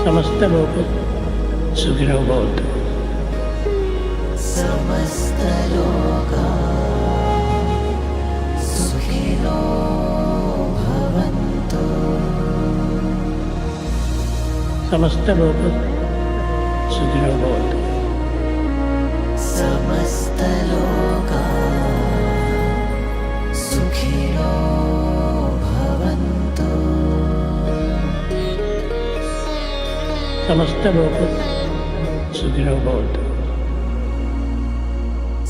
समस्त लोक सुखिनो भवन्तु। समस्त लोका सुखिनो भवन्तु। समस्त लोक सुखिनो भवन्तु। समस्त लोका सुखिनो भवन्तु। समस्त लोक सुखिनो भवन्तु।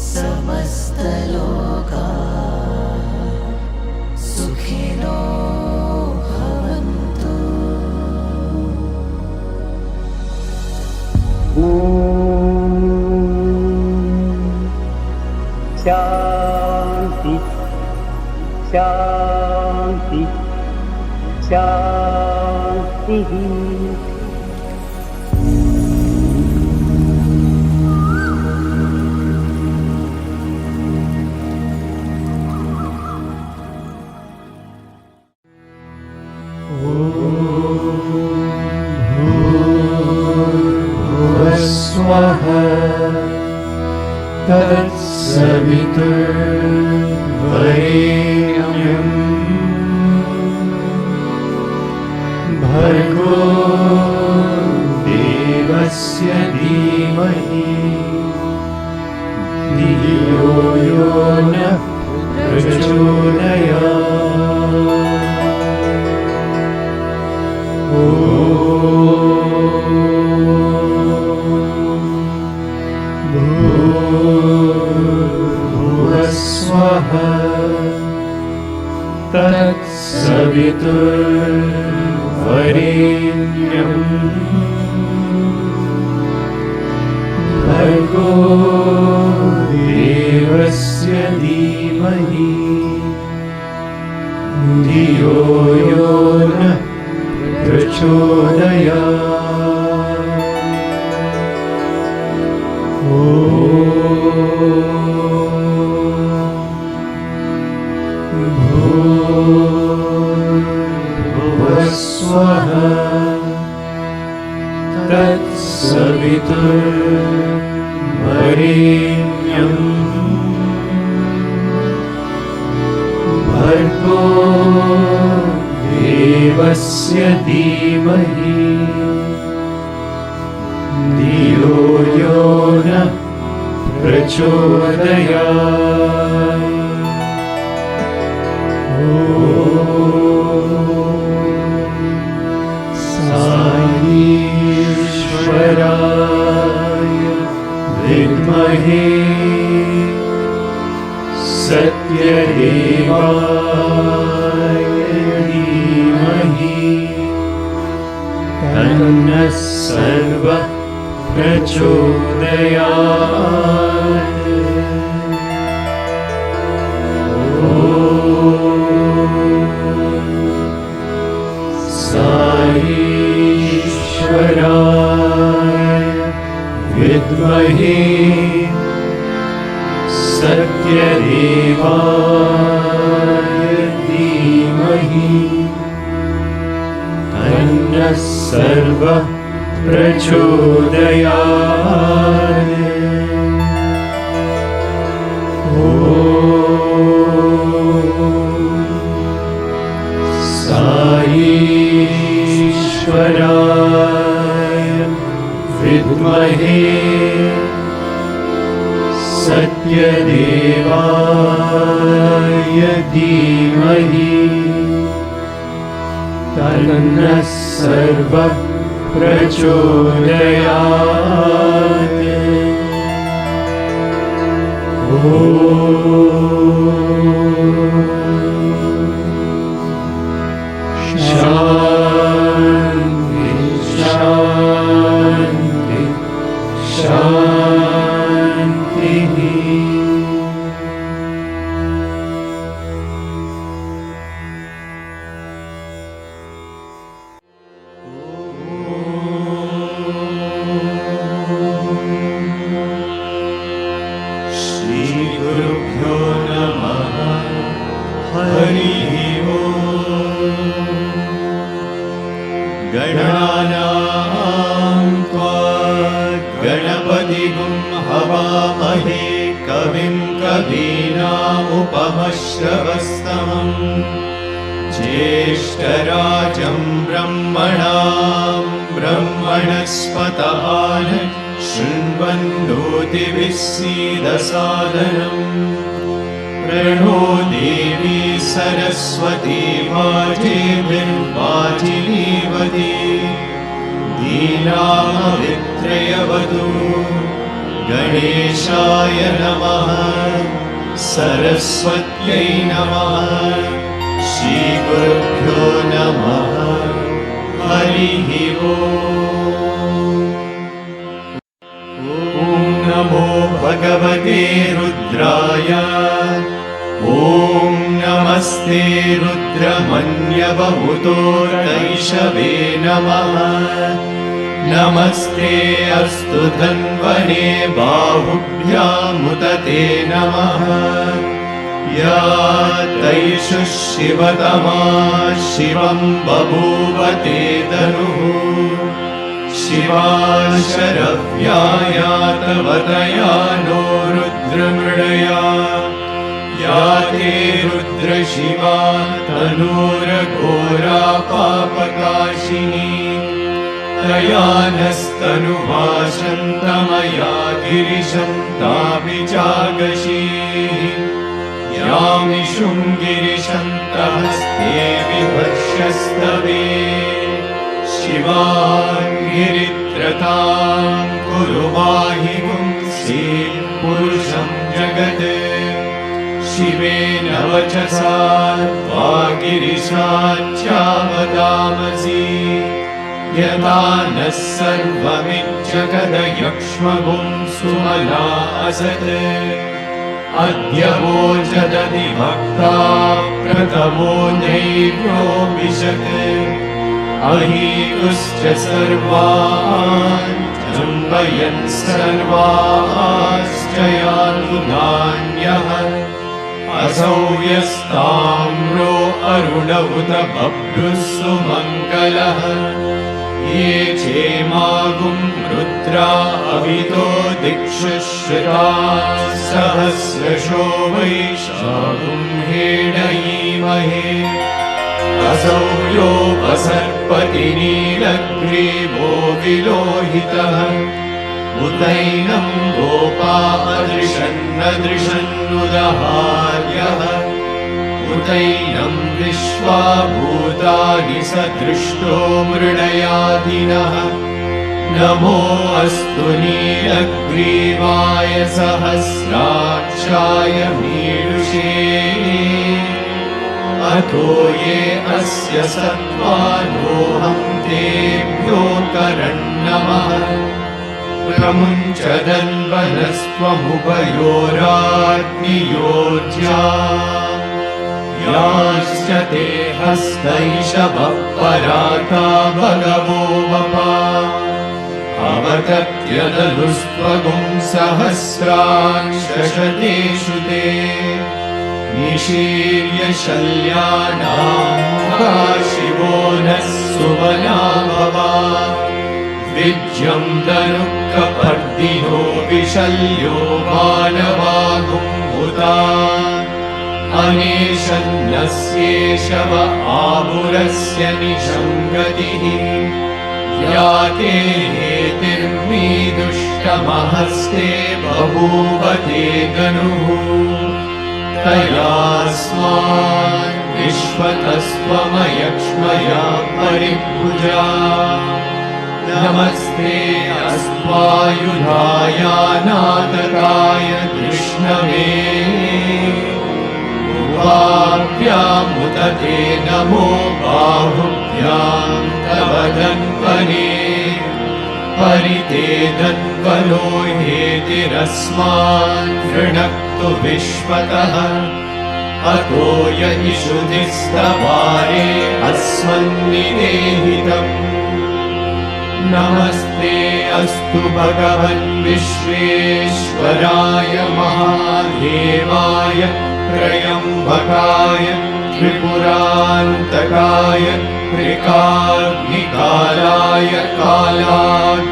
समस्त लोका सुखिनो भवन्तु। शांति शांति शांति। तत्सवितुर्वरेण्यं भर्गो देवस्य धीमहि धियो यो नः प्रचोदयात्। तत्सवितुर्वरेण्यं भर्गो देवस्य धीमहि धियो यो नः प्रचोदयात्। तत्सवितुर्वरेण्यं भर्गो देवस्य धीमहि धियो यो नः प्रचोदयात्। ईश्वराय विद्महे सत्यदेवाय धीमहि तन्नः सर्वः प्रचोदयात्। ईश्वराय विद्महे सत्यदेवाय धीमहि तन्नः सर्वः प्रचोदयात्। ईश्वराय विद्महे सत्यदेवाय धीमहि तन्नः सर्वः प्रचोदयात्। शान्ति शान्ति शान्तिः। नमामहे कविं कवीनामुपमश्रवस्तमम् ज्येष्ठराजं ब्रह्मणां ब्रह्मणस्पत शृण्वन्नोतिभिस्सीदसादनम् प्रणो देवी सरस्वती वाजेभिर्वाजिनीवती दीनामवित्रयवतु गणेशाय नमः सरस्वत्यै नमः श्रीगुरुभ्यो नमः हरिः ओम्। ॐ नमो भगवते रुद्राय ॐ नमस्ते रुद्रमन्यवमुतोर्दैशवे नमः नमस्ते अस्तु धन्वने बाहुभ्यामुदते नमः या तैषु शिवतमा शिवं बभूवते तनुः शिवा शरव्याया तव तया नो रुद्रमृडया या ते रुद्रशिवा तनूरघोरा पापकाशिनी तया नस्तनुभाषन्तमया गिरिशं ताभिजागशीः यामिषुं गिरिशन्तहस्ते विभक्ष्यस्तवे शिवां गिरित्रतां कुरु माहि पुंसि पुरुषं जगत् शिवेन वचसा वागिरिशाच्चावदामसि यदा नः सर्वमिज्जगदयक्ष्मगुं सुमना असत् अद्य वोचदति भक्ता प्रथमो नैव्योऽभिषत् अहीतुश्च सर्वान् जम्बयन् सर्वाश्च यातु नान्यः असौ यस्ताम्रो अरुण उत बभ्रुः सुमङ्गलः ये चेमागुं रुद्रा अवितो दिक्षु श्रुताः सहस्रशो वैशाखुं हेडयीमहे असौ योपसर्पति नीलग्रीवो विलोहितः उतैनं गोपा अदृशन्नदृशन्नुदहार्यः उतैनं विश्वा भूतानि स दृष्टो मृडयादिनः नमो अस्तु नीलग्रीवाय सहस्राक्षाय मीडुषे अतो ये अस्य सत्त्वानोऽहं तेभ्यो करन्नमः प्रमुञ्चदन्वनस्त्वमुभयोराग्नियोज्या याश्च ते हस्तैषवः पराता भगवो वपा अवतत्यदनुस्त्वगुं सहस्रांशशतेषु ते निशीर्य शल्यानां शिवो नः सुमना भवा विज्यं दनुःखपर्दिनो विशल्यो मानवागुम्भुता अनेशन्नस्येषव आमुरस्य निशङ्गतिः या ते हेतिर्मीदुष्टमहस्ते बभूवते गनुः तयास्मान् विश्वतस्त्वमयक्ष्मया परिभुजा नमस्ते अस्त्वायुधायानादकाय कृष्णवे उवाभ्यामुदते नमो बाहुभ्यां तव धन्वने परिते धन्वनो हेतिरस्मान् वृणक्तु विश्वतः अतो य इषुधिस्तवारे अस्मन्निदेहितम् नमस्ते अस्तु भगवन् विश्वेश्वराय महादेवाय त्र्यम्बकाय त्रिपुरान्तकाय त्रिकाग्निकालाय कालाग्निरुद्राय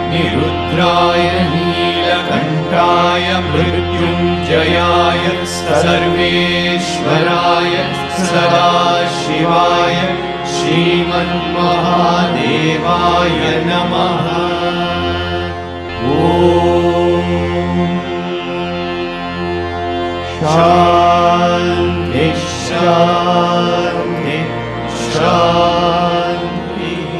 नीलकण्ठाय मृत्युञ्जयाय जयाय सर्वेश्वराय सदाशिवाय श्रीमन्महादेवाय नमः। ॐ शान्ति शान्ति शान्तिः।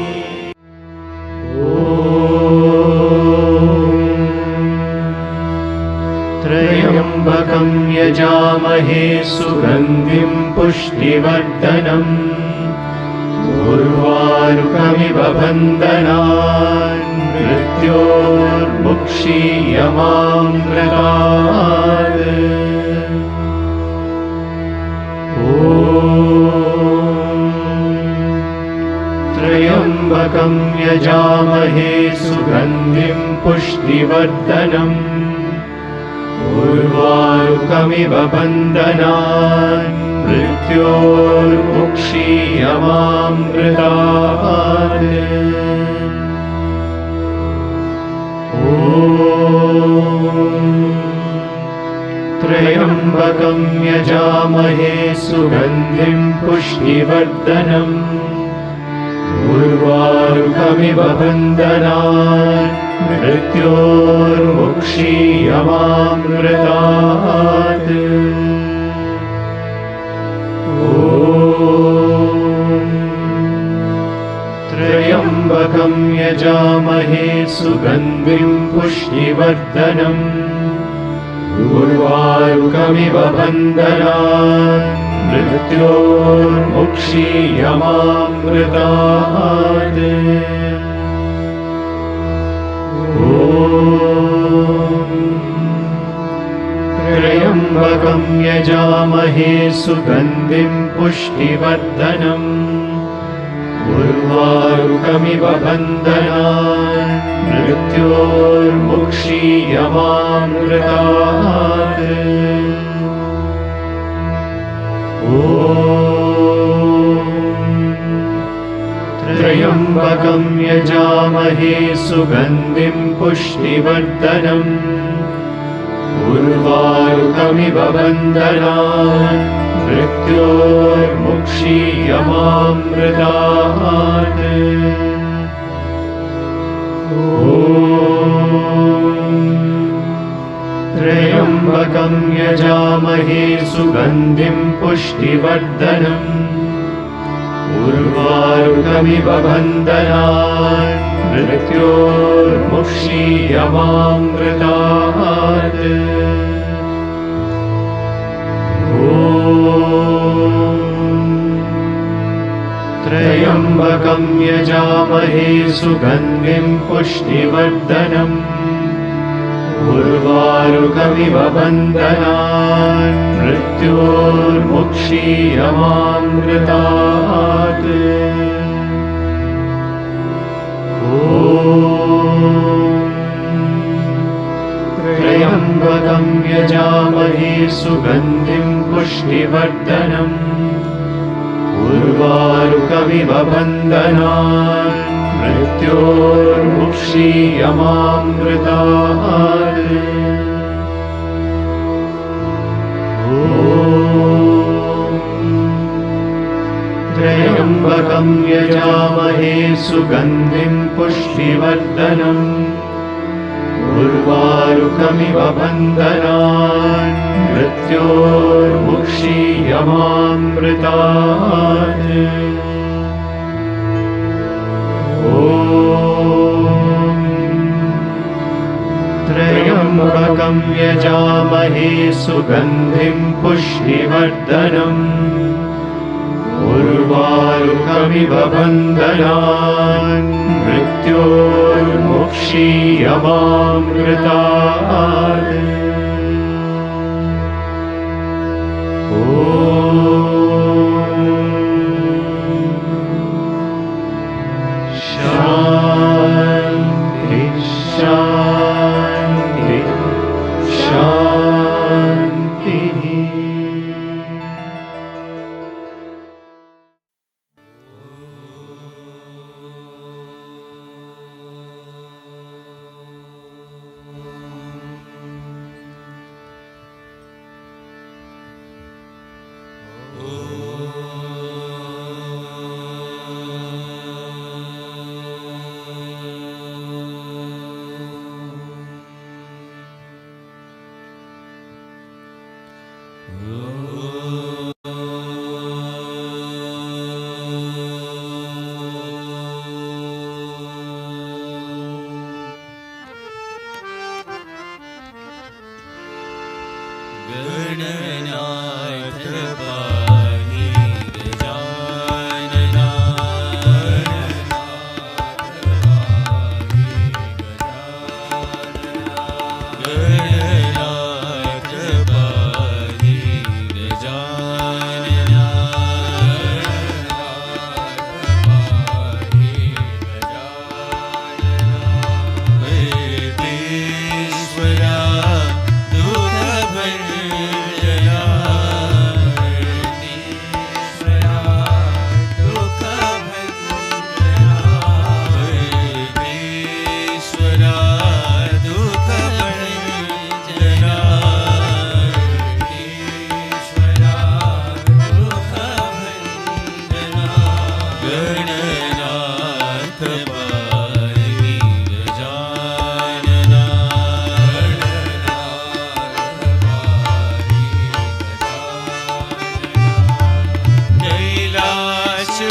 त्र्यम्बकं यजामहे सुगन्धिं पुष्टिवर्धनम् उर्वारुकमिव बन्धनान् मृत्योर्मुक्षीयमामृतात्। त्र्यम्बकं यजामहे सुगन्धिं पुष्टिवर्धनम् उर्वारुकमिव बन्धनान् मृत्योर्मुक्षीयमामृतात्। त्र्यम्बकं यजामहे सुगन्धिं पुष्टिवर्धनम् उर्वारुकमिव बन्धनान् मृत्योर्मुक्षीयमामृतात्। त्र्यम्बकं यजामहे सुगन्धिं पुष्टिवर्धनम् उर्वारुकमिव बन्धनान् मृत्योर्मुक्षीयमामृतात्। त्र्यम्बकं यजामहे सुगन्धिं पुष्टिवर्धनम् उर्वारुकमिव बन्धनान् मृत्योर्मुक्षीयमामृतात्। त्र्यम्बकं यजामहे सुगन्धिं पुष्टिवर्धनम् उर्वारुकमिव बन्धनान् मृत्योर्मुक्षीयमामृतात्। त्र्यम्बकं यजामहे सुगन्धिं पुष्टिवर्धनम् उर्वारुकमिव बन्धनान् मृत्योर्मुक्षीयमामृतात्। त्र्यम्बकं यजामहे सुगन्धिं पुष्टिवर्धनम् उर्वारुकमिव बन्धनान् मृत्योर्मुक्षीयमामृतात्। त्र्यम्बकं यजामहे सुगन्धिं पुष्टिवर्धनम् उर्वारुकमिव बन्धनान् मृत्योर्मुक्षीयमामृतात्। त्र्यम्बकं यजामहे सुगन्धिं पुष्टिवर्धनम् उर्वारुकमिव बन्धनान् मृत्योर्मुक्षीयमामृतात्। त्र्यम्बकं यजामहे सुगन्धिं पुष्टिवर्धनम् उर्वारुकमिव बन्धनान् मृत्योर्मुक्षीयमामृतात्। शान्ति शान्ति शान्तिः।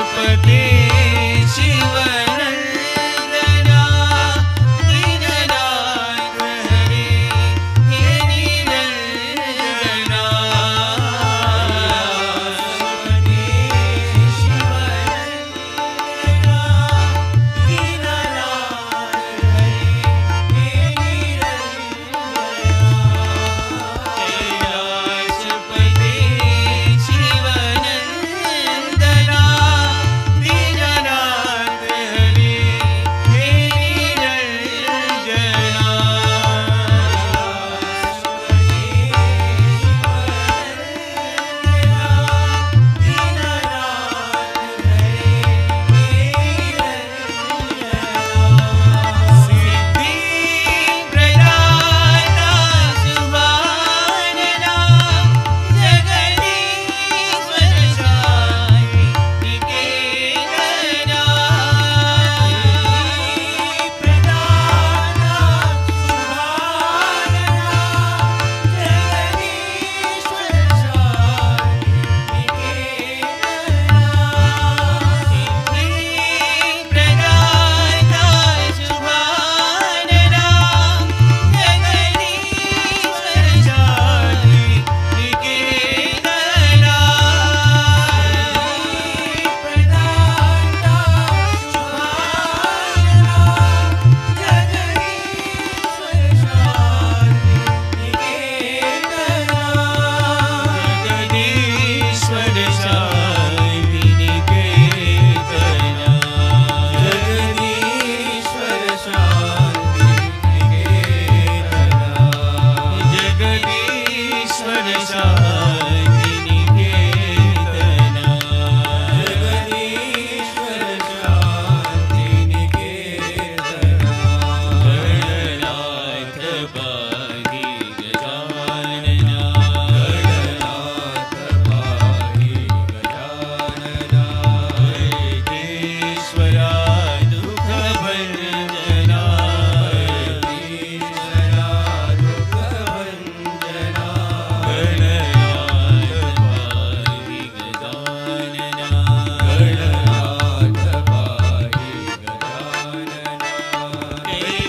कैलासपते शिवनंदना दीननाथ हरे हे निरंजना कैलासपते शिवनंदना दीननाथ हरे हे निरंजना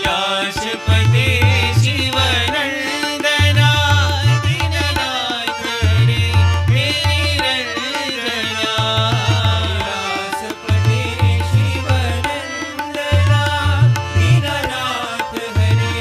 कैलासपते शिवनंदना दीननाथ हरे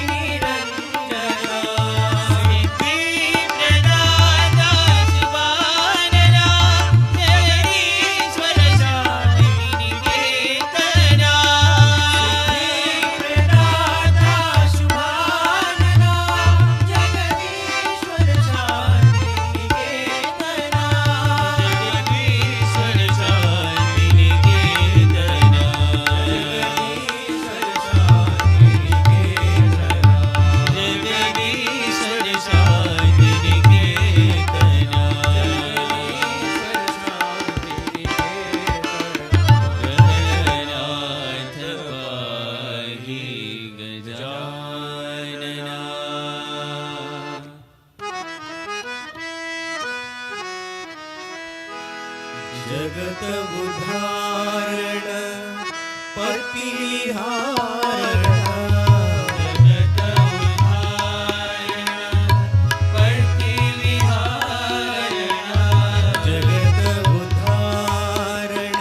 हे जगत उद्धारण प्रतिहारण जगत उद्धारण प्रतिविहारण जगत उद्धारण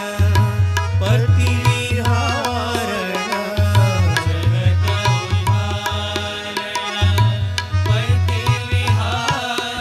प्रतिविहारण जगत उद्धारण प्रतिविहारण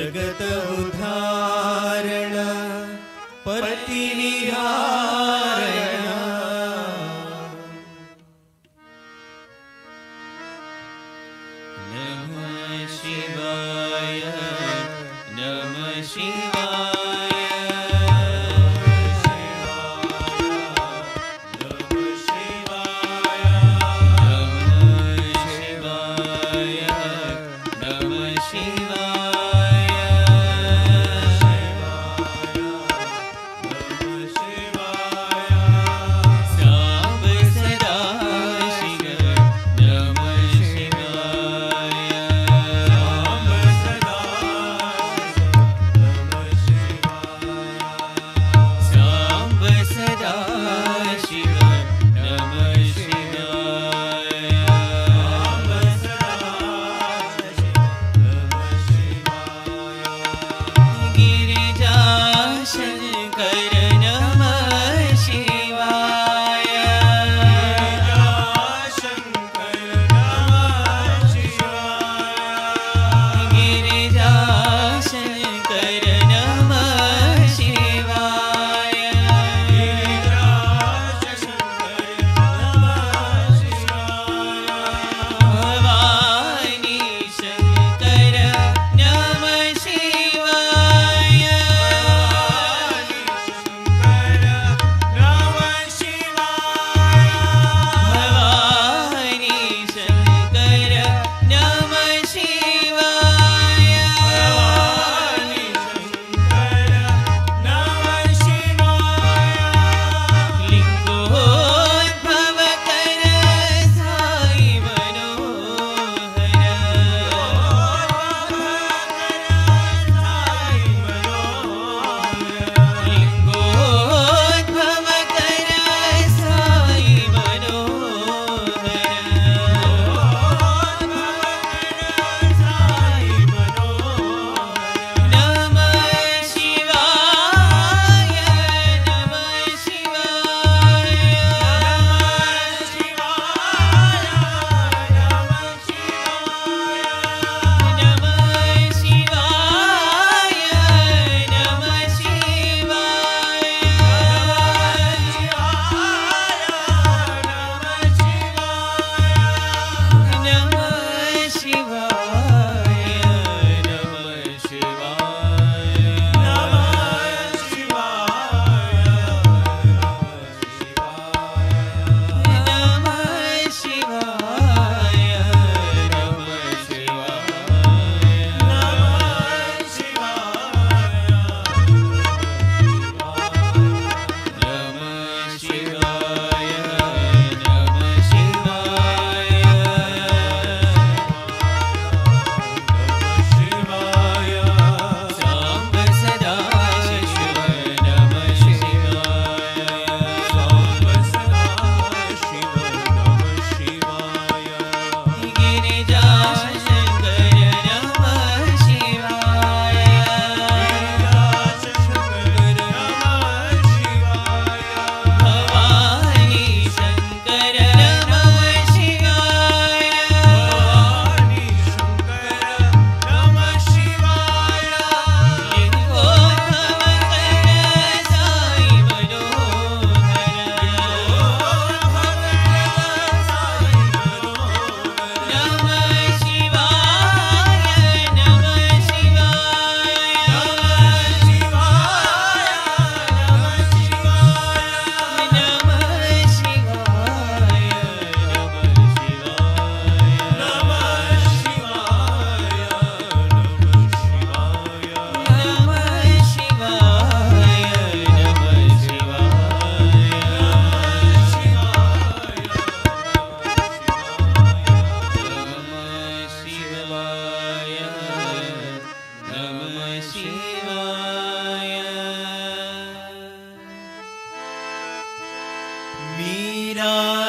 जगत उद्धारण पतिनिवारण नमः शिवाय नमः शिवाय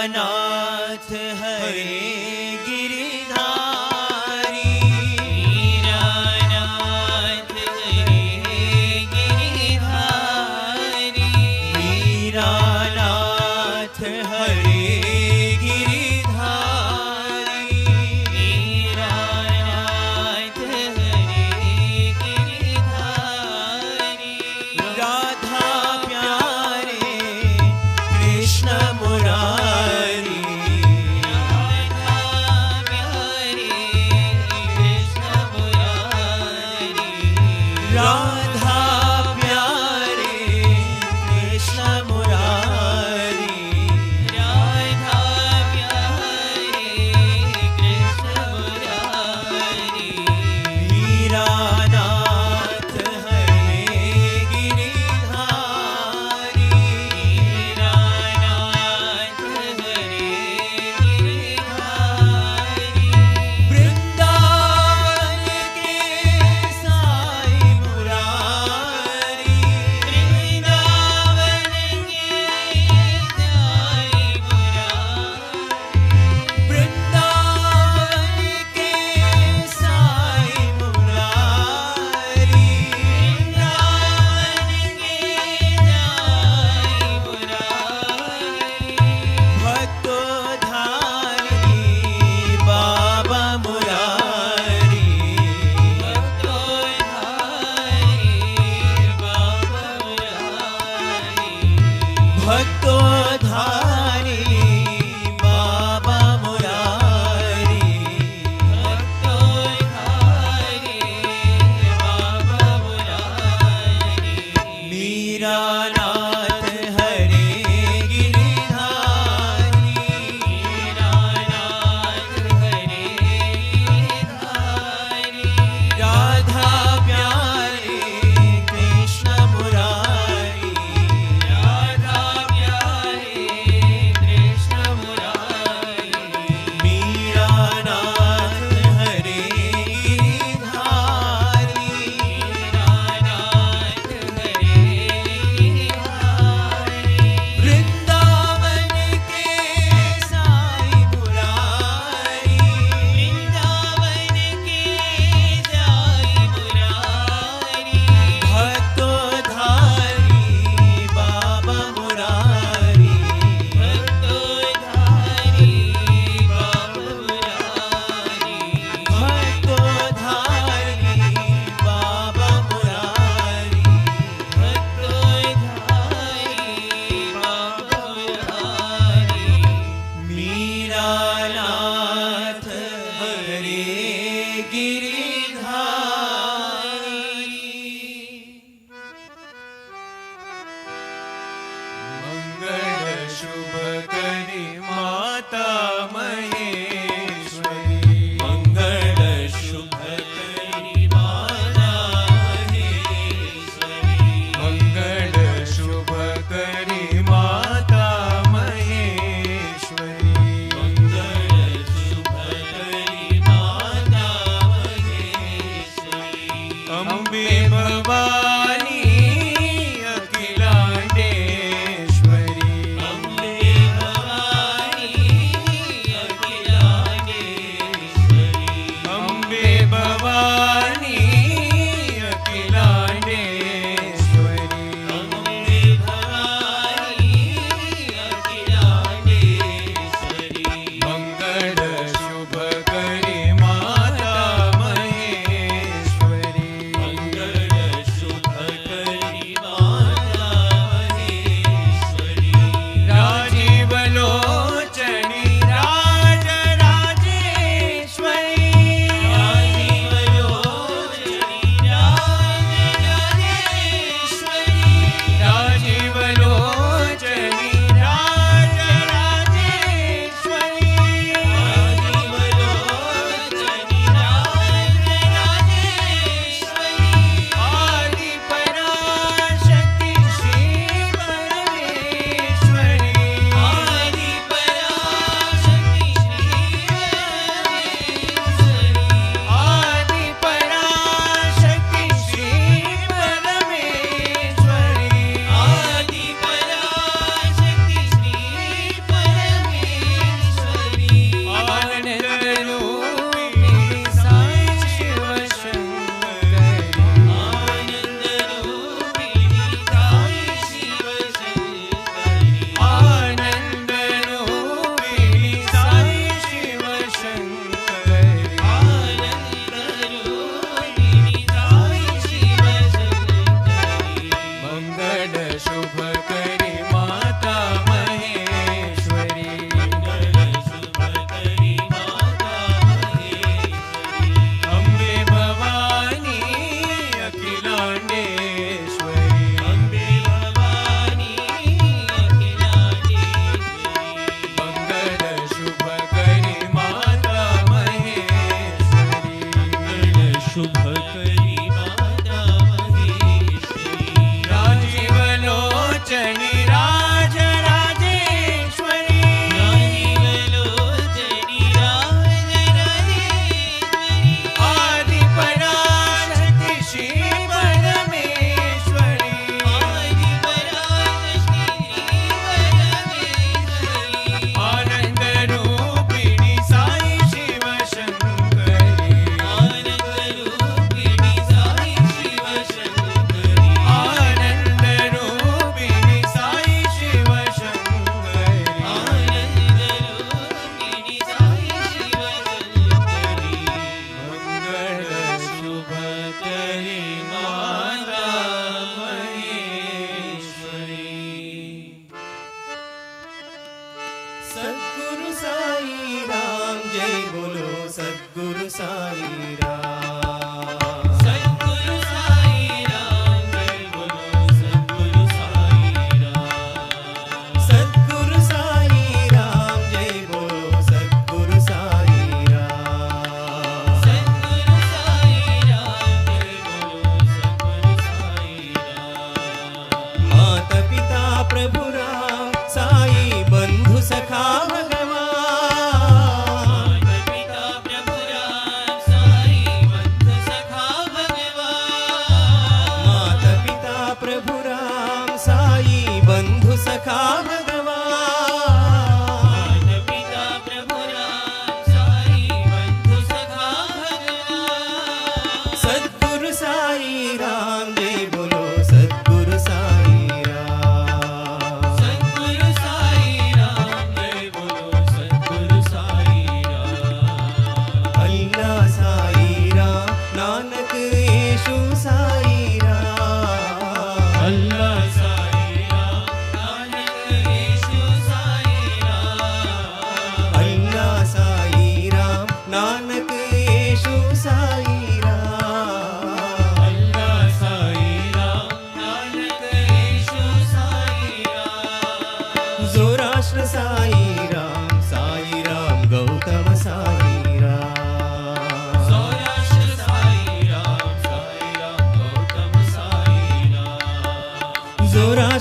नाथ हरे गिरधारी मीरानाथ हरे गिरिधारी मीरानाथ हरे गिरधारी मीरानाथ हरे गिरिधारी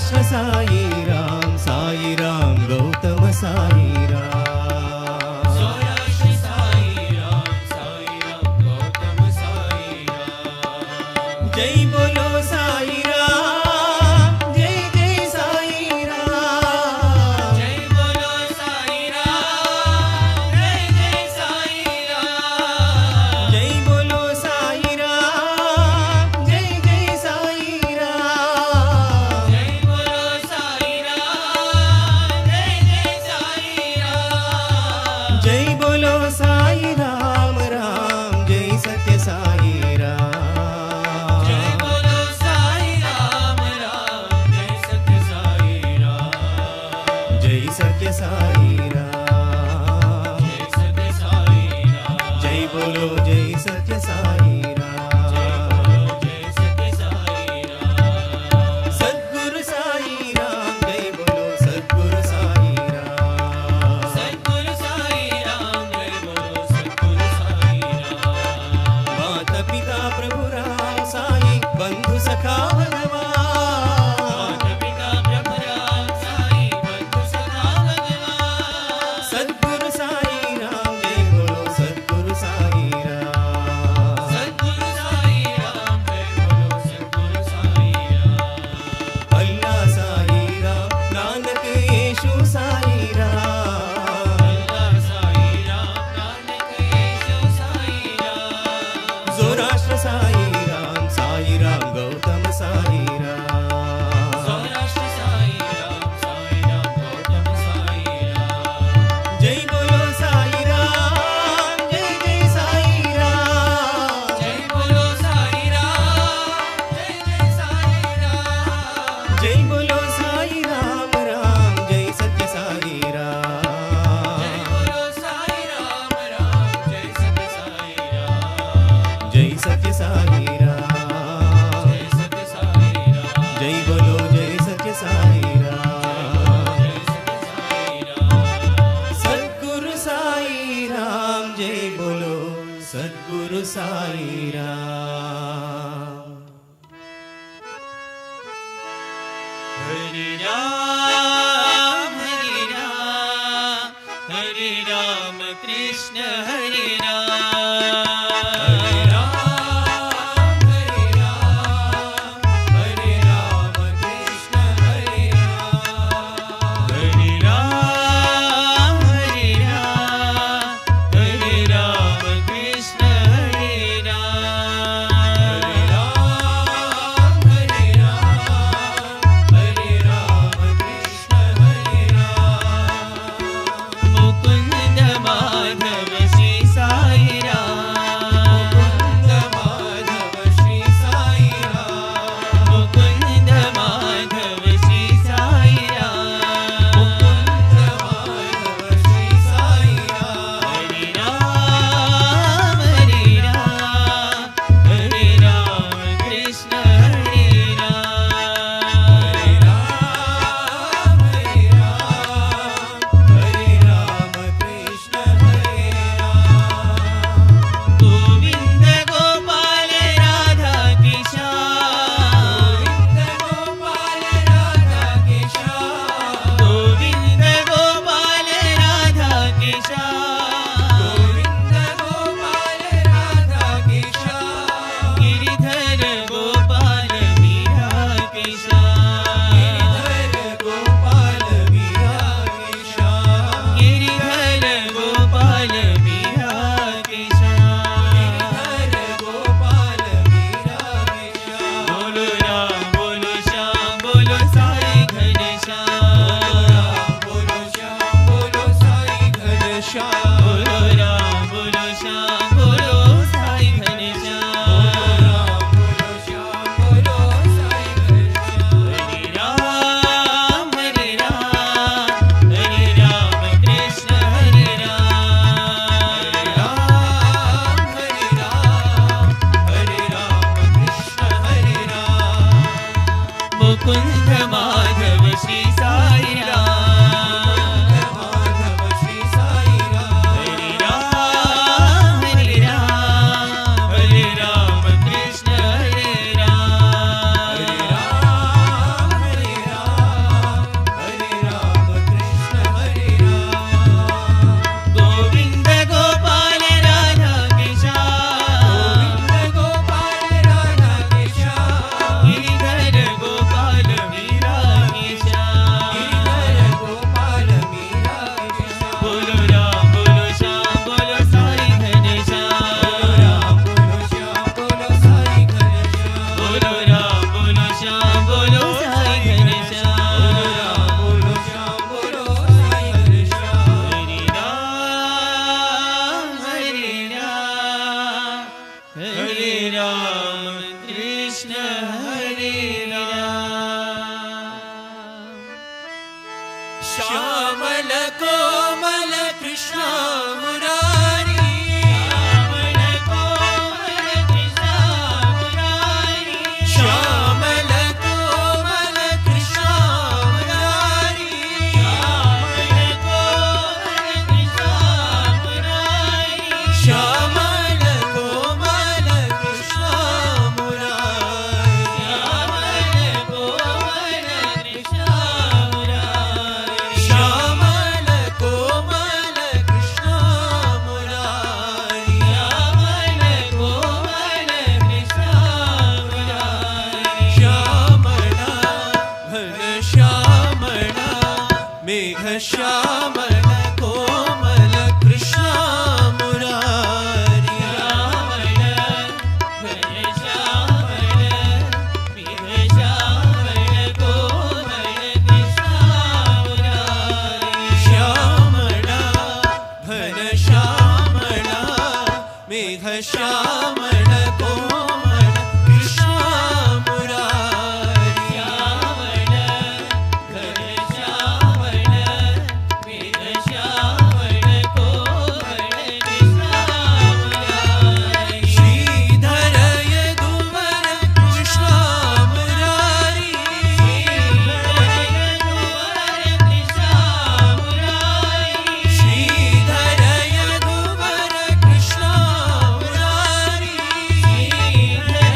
सौराष्ट्र साई राम गौतम साई राम सौराष्ट्र साई राम गौतम साई राम जय बोलो साई राम जय जय साई राम जय बोलो साई राम जय जय साई राम जय बोलो साई राम जय जय साई राम जय बोलो साई राम जय जय साई राम जय बोलो साई राम राम जय सत्य साई राम जय बोलो साई राम जय सत्य साई राम जय सत्य साई राम जय सत्य साई राम जय बोलो जय सत्य साई राम जय सत्य साई राम सद्गुरु साई राम जय बोलो सद्गुरु साई राम सद्गुरु साई राम जय बोलो सद्गुरु साई राम माता पिता प्रभु राम साई बंधु सखा भगवान माता पिता प्रभु राम साई बंधु सखा भगवान सद्गुरु साई राम जय बोलो सद्गुरु साई राम सद्गुरु साई राम जय बोलो सद्गुरु साई राम अल्लाह साई राम नानक येशु साई राम अल्लाह साई राम नानक येशु साई राम सौराष्ट्र साई राम गौतम साई राम सौराष्ट्र साई राम गौतम साई राम जय बोलो साई राम जय जय साई राम जय बोलो साई राम जय जय साई राम जय बोलो साई राम जय सत्य साई राम जय बोलो साई राम जय सत्य साई राम जय सत्य साई राम जय सत्य साई राम जय बोलो जय सत्य साई राम जय सत्य साई राम सद्गुरु साई राम जय बोलो सद्गुरु साई राम हरे राम कृष्ण हरे राम हरे राम कृष्ण हरे राम हरे राम कृष्ण हरे राम मुकुंद माधव श्री साई राम मुकुंद माधव श्री साई राम हरे राम कृष्ण हरे राम गोविंद गोपाल राधा किशन गोविंद गोपाल राधा किशन गिरिधर गोपाल मीरा किशन गिरिधर गोपाल मीरा किशन बोलो राम बोलो श्याम बोलो साई घनश्याम बोलो राम बोलो श्याम बोलो साई घनश्याम हरे राम कृष्ण हरे राम मुकुंद माधव श्री साई राम हरे राम कृष्ण हरे राम श्यामल कोमल कृष्ण मुरारी श्यामला घन श्यामला मेघ श्यामल कोमल कृष्ण मुरारी श्रीधर यदुवर कृष्ण मुरारी श्रीधर यदुवर कृष्ण मुरारी श्रीधर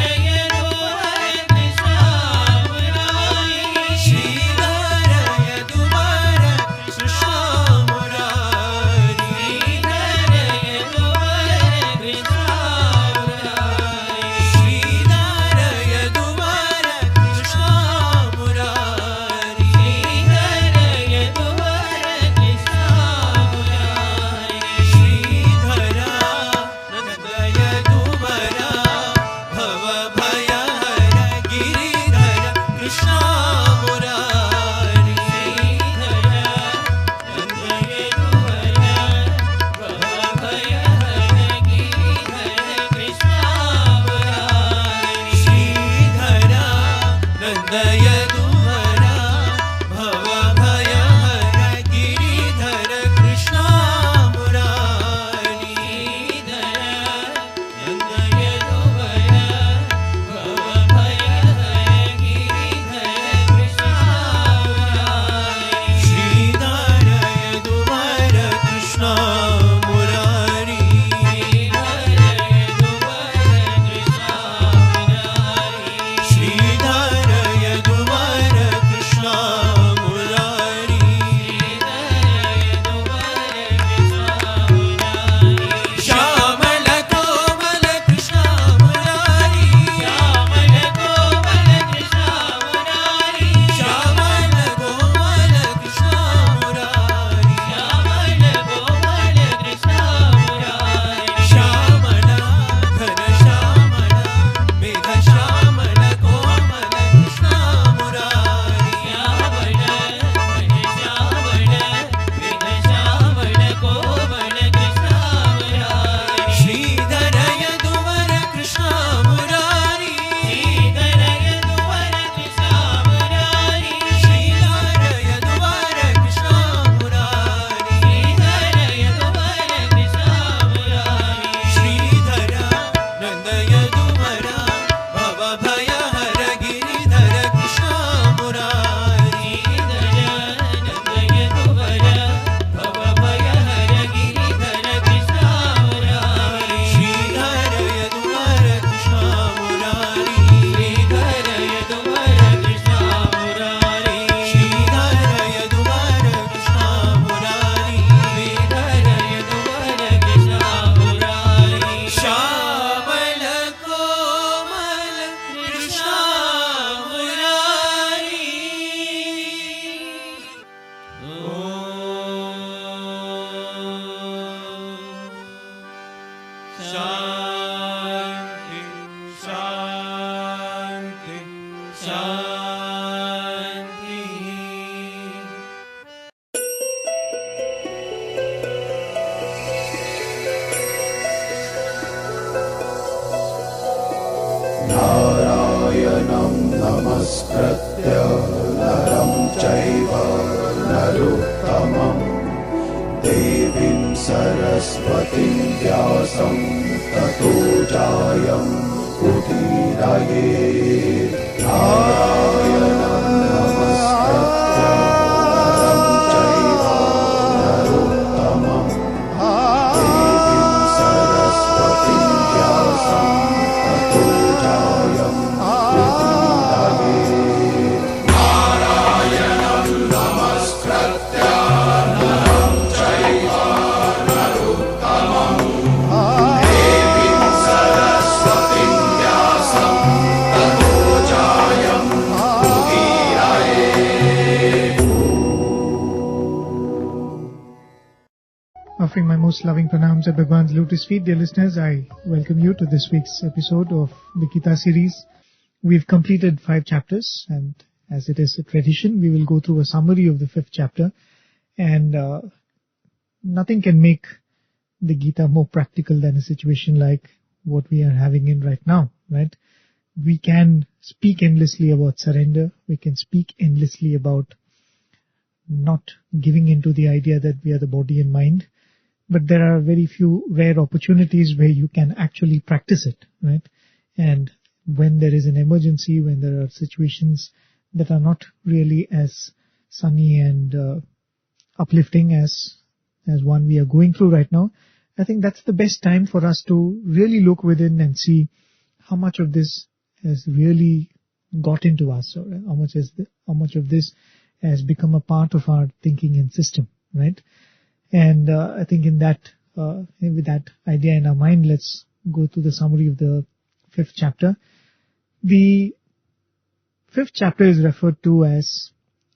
यदुवर कृष्ण मुरारी श्रीधर यदुवर कृष्ण मुरारी श्रीधर नंद यदुवर भव भय हर गिरिधर कृष्ण मुरारी श्रीधर नंद यदुवर भव भय हर गिरिधर कृष्ण मुरारी श्रीधर यदुवर कृष्ण मुरारी श्रीधर यदुवर कृष्ण मुरारी श्यामल कोमल कृष्ण मुरारी श्यामल कोमल कृष्ण मुरारी श्यामला घन श्यामला मेघ श्यामल कोमल कृष्ण मुरारी श्रीधर यदुवर कृष्ण मुरारी श्रीधर यदुवर कृष्ण मुरारी श्रीधर नंद यदुवर भव भय हर गिरिधर कृष्ण मुरारी श्रीधर यदुवर कृष्ण मुरारी श्रीधर यदुवर कृष्ण मुरारी श्रीधर यदुवर कृष्ण मुरारी श्यामल कोमल कृष्ण मुरारी शांति शांति शांति नारायणं नमस्कृत्य नरं चैव नरोत्तमं देवीं सरस्वतीं व्यासं ततो जायं उदीरयेत् नारायणं नमस्कृत्य नरं चैव नरोत्तमं देवीं सरस्वतीं व्यासं ततो जायं उदीरयेत् नारायणं नमस्कृत्य नरं चैव नरोत्तमं देवीं सरस्वतीं व्यासं Offering my most loving pranams at Bhagwan's lotus feet, dear listeners, I welcome you to this week's episode of the Gita series. We've completed 5 chapters, and as it is a tradition, we will go through a summary of the 5th chapter. And nothing can make the Gita more practical than a situation like what we are having in right now, right? We can speak endlessly about surrender. We can speak endlessly about not giving into the idea that we are the body and mind. But there are very few rare opportunities where you can actually practice it, right? And when there is an emergency, when there are situations that are not really as sunny and uplifting as one we are going through right now, I think that's the best time for us to really look within and see how much of this has really got into us, or how much of this has become a part of our thinking and system, right? And I think with that idea in our mind, let's go to the summary of the 5th chapter. The 5th chapter is referred to as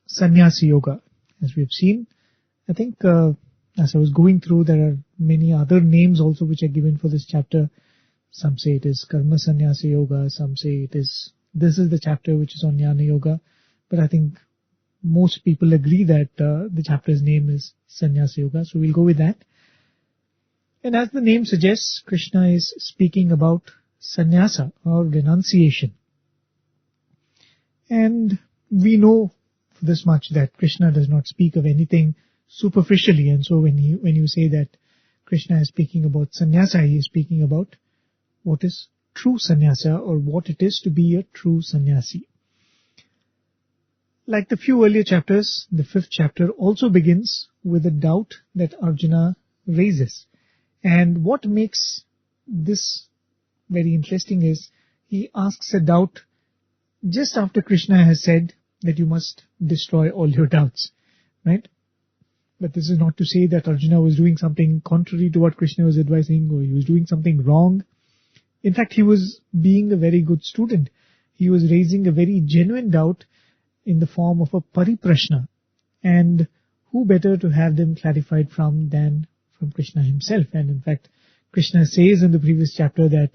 Sannyasi Yoga, as we have seen. I think as I was going through, there are many other names also which are given for this chapter. Some say it is Karma Sannyasi Yoga, some say this is the chapter which is on Jnana Yoga, but I think most people agree that the chapter's name is Sannyasa Yoga, so we'll go with that. And as the name suggests, Krishna is speaking about sannyasa or renunciation. And we know this much, that Krishna does not speak of anything superficially, and so when you say that Krishna is speaking about sannyasa, he is speaking about what is true sannyasa, or what it is to be a true sannyasi. Like the few earlier chapters, the 5th chapter also begins with a doubt that Arjuna raises. And what makes this very interesting is he asks a doubt just after Krishna has said that you must destroy all your doubts, right? But this is not to say that Arjuna was doing something contrary to what Krishna was advising, or he was doing something wrong. In fact, he was being a very good student. He was raising a very genuine doubt in the form of a pariprashna, and who better to have them clarified than from Krishna himself. And in fact, Krishna says in the previous chapter that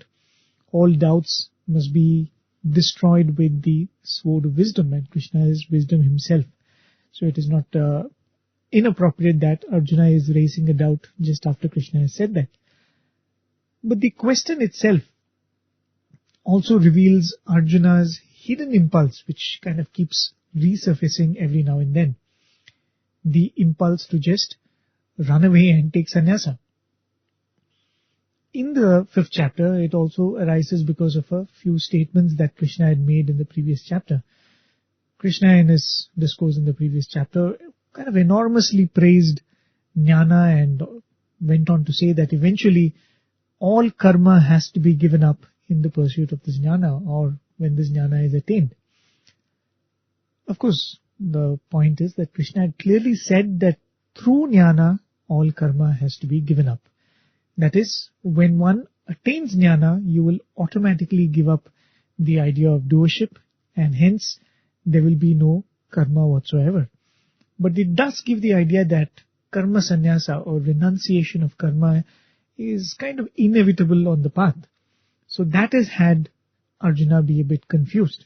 all doubts must be destroyed with the sword of wisdom, and Krishna is wisdom himself. So it is not inappropriate that Arjuna is raising a doubt just after Krishna has said that. But the question itself also reveals Arjuna's hidden impulse, which kind of keeps resurfacing every now and then. The impulse to just run away and take sannyasa. In the 5th chapter, it also arises because of a few statements that Krishna had made in the previous chapter. Krishna, in his discourse in the previous chapter, kind of enormously praised jnana and went on to say that eventually all karma has to be given up in the pursuit of this jnana, or when this jnana is attained. Of course, the point is that Krishna had clearly said that through jnana, all karma has to be given up. That is, when one attains jnana, you will automatically give up the idea of doership, and hence there will be no karma whatsoever. But it does give the idea that karma sannyasa, or renunciation of karma, is kind of inevitable on the path. So that has had Arjuna be a bit confused.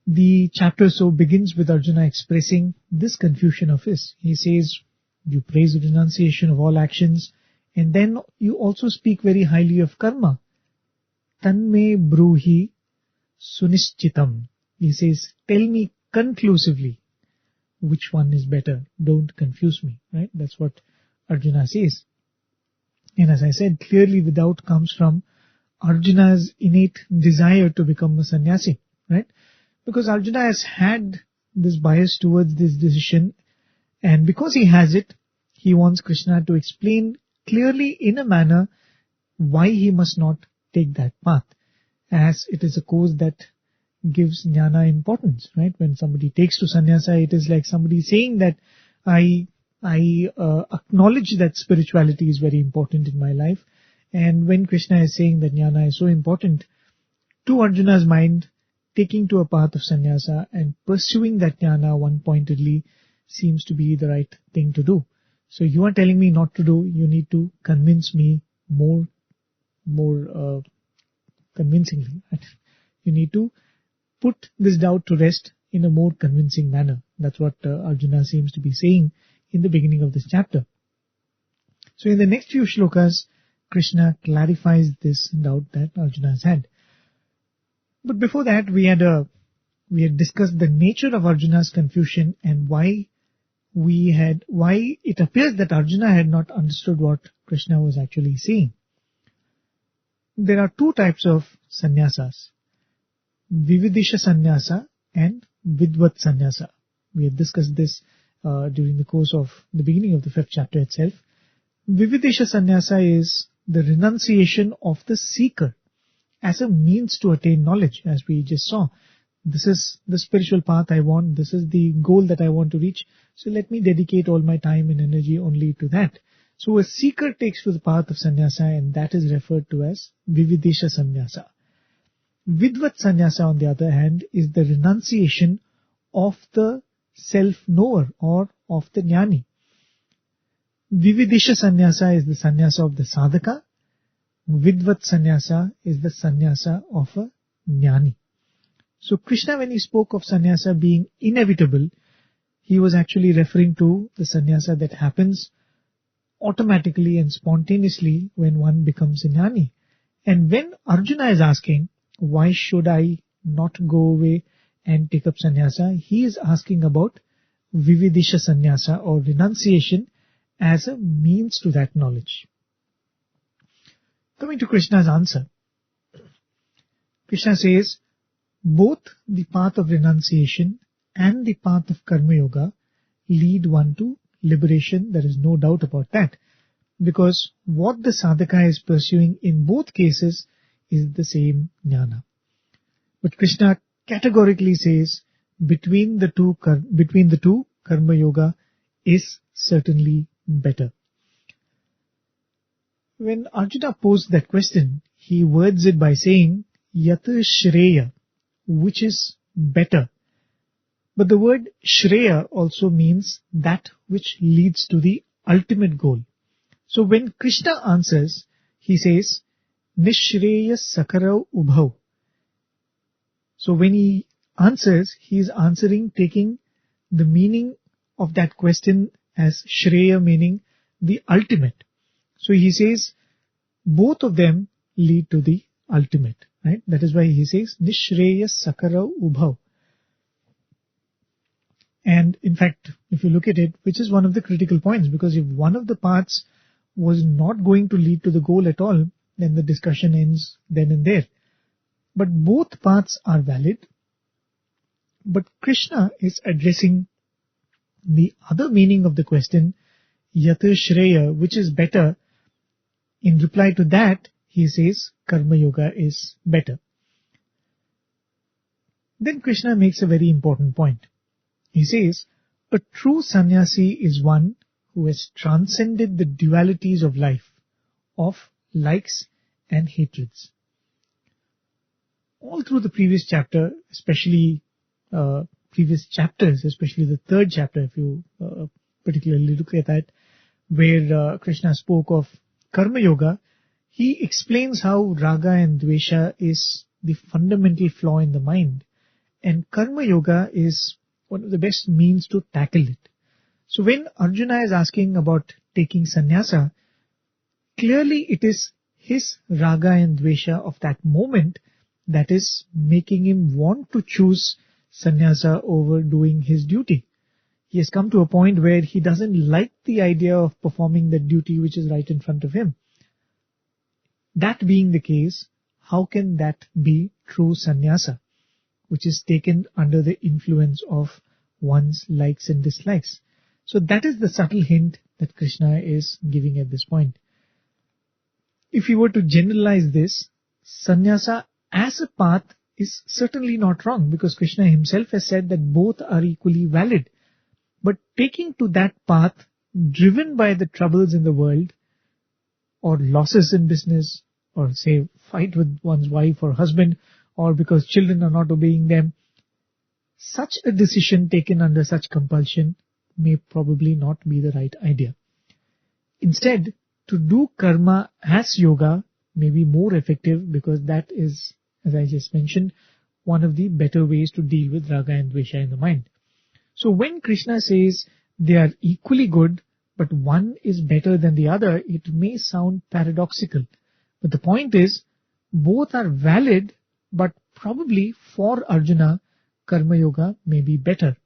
The chapter so begins with Arjuna expressing this confusion of his. He says, you praise the renunciation of all actions, and then you also speak very highly of karma. Tanme bruhi sunishchitam. He says, tell me conclusively which one is better. Don't confuse me, right? That's what Arjuna says. And as I said, clearly the doubt comes from Arjuna's innate desire to become a sannyasi, right? Because Arjuna has had this bias towards this decision, and because he has it, he wants Krishna to explain clearly in a manner why he must not take that path, as it is a course that gives jnana importance, right? When somebody takes to sannyasa, it is like somebody saying that I acknowledge that spirituality is very important in my life. And when Krishna is saying that jnana is so important, to Arjuna's mind, taking to a path of sannyasa and pursuing that jnana one-pointedly seems to be the right thing to do. So you are telling me not to do, you need to convince me more convincingly. You need to put this doubt to rest in a more convincing manner. That's what Arjuna seems to be saying in the beginning of this chapter. So in the next few shlokas, Krishna clarifies this doubt that Arjuna has had. But before that, we had discussed the nature of Arjuna's confusion and why it appears that Arjuna had not understood what Krishna was actually saying. There are two types of sannyasas, Vividisha sannyasa and Vidvat sannyasa. We had discussed this during the course of the beginning of the 5th chapter itself. Vividisha sannyasa is the renunciation of the seeker as a means to attain knowledge, as we just saw. This is the spiritual path I want, this is the goal that I want to reach, so let me dedicate all my time and energy only to that. So a seeker takes to the path of sannyasa, and that is referred to as Vividisha sannyasa. Vidvat sannyasa, on the other hand, is the renunciation of the self-knower or of the jnani. Vividisha sannyasa is the sannyasa of the sadhaka. Vidvat sannyasa is the sannyasa of a jnani. So Krishna, when he spoke of sannyasa being inevitable, he was actually referring to the sannyasa that happens automatically and spontaneously when one becomes a jnani. And when Arjuna is asking, why should I not go away and take up sannyasa, he is asking about Vividisha sannyasa or renunciation as a means to that knowledge. Coming to Krishna's answer, Krishna says, both the path of renunciation and the path of karma yoga lead one to liberation. There is no doubt about that, because what the sadhaka is pursuing in both cases is the same jnana. But Krishna categorically says between the two karma yoga is certainly better. When Arjuna posed that question, he words it by saying Yat Shreya, which is better. But the word Shreya also means that which leads to the ultimate goal. So when Krishna answers, he says Nishreya Sakarau Ubhau. So when he answers, he is answering taking the meaning of that question as Shreya, meaning the ultimate. So he says both of them lead to the ultimate. Right? That is why he says Nishreya Sakarau Ubhau. And in fact, if you look at it, which is one of the critical points, because if one of the paths was not going to lead to the goal at all, then the discussion ends then and there. But both paths are valid. But Krishna is addressing the other meaning of the question, Yat Shreya, which is better. In reply to that, he says karma yoga is better. Then Krishna makes a very important point. He says, a true sannyasi is one who has transcended the dualities of life, of likes and hatreds. All through the previous chapter, especially previous chapters, especially the 3rd chapter, if you particularly look at that, where Krishna spoke of karma yoga, he explains how raga and dvesha is the fundamental flaw in the mind, and karma yoga is one of the best means to tackle it. So when Arjuna is asking about taking sannyasa, clearly it is his raga and dvesha of that moment that is making him want to choose sannyasa over doing his duty. He has come to a point where he doesn't like the idea of performing the duty which is right in front of him. That being the case, how can that be true sannyasa, which is taken under the influence of one's likes and dislikes? So that is the subtle hint that Krishna is giving at this point. If you were to generalize this, sannyasa as a path is certainly not wrong, because Krishna himself has said that both are equally valid. But taking to that path, driven by the troubles in the world, or losses in business, or say fight with one's wife or husband, or because children are not obeying them, such a decision taken under such compulsion may probably not be the right idea. Instead, to do karma as yoga may be more effective, because that is, as I just mentioned, one of the better ways to deal with raga and dvesha in the mind. So when Krishna says they are equally good, but one is better than the other, it may sound paradoxical. But the point is, both are valid, but probably for Arjuna, karma yoga may be better.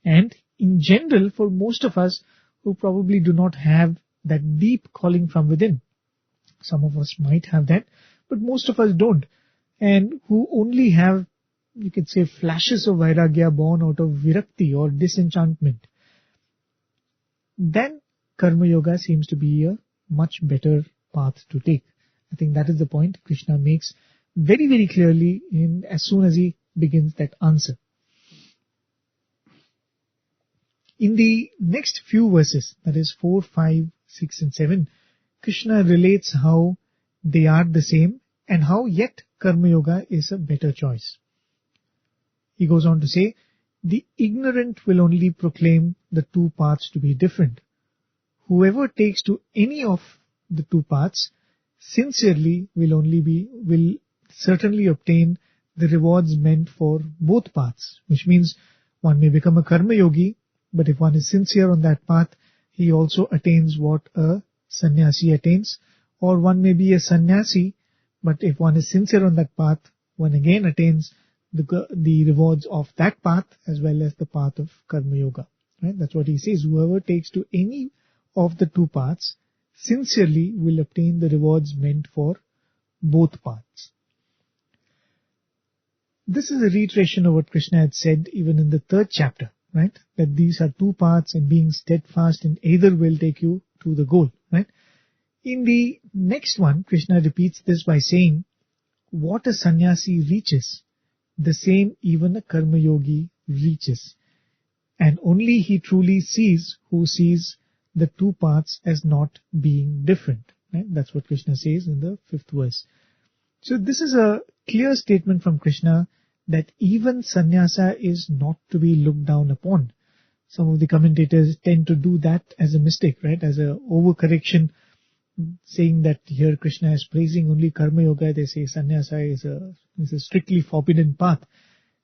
And in general, for most of us who probably do not have that deep calling from within, some of us might have that, but most of us don't, and who only have, you could say, flashes of vairagya born out of virakti or disenchantment, then karma yoga seems to be a much better path to take. I think that is the point Krishna makes very, very clearly as soon as he begins that answer. In the next few verses, that is 4, 5, 6 and 7, Krishna relates how they are the same and how yet karma yoga is a better choice. He goes on to say, the ignorant will only proclaim the two paths to be different. Whoever takes to any of the two paths sincerely will certainly obtain the rewards meant for both paths, which means one may become a karma yogi, but if one is sincere on that path, he also attains what a sannyasi attains, or one may be a sannyasi, but if one is sincere on that path, one again attains the rewards of that path as well as the path of karma yoga. Right? That's what he says. Whoever takes to any of the two paths sincerely will obtain the rewards meant for both paths. This is a reiteration of what Krishna had said even in the 3rd chapter, right? That these are two paths and being steadfast in either will take you to the goal, right? In the next one, Krishna repeats this by saying, what a sannyasi reaches, the same even a karma yogi reaches. And only he truly sees who sees the two paths as not being different. Right? That's what Krishna says in the 5th verse. So this is a clear statement from Krishna that even sannyasa is not to be looked down upon. Some of the commentators tend to do that as a mistake, right? As a overcorrection, saying that here Krishna is praising only karma yoga. They say sannyasa is a strictly forbidden path.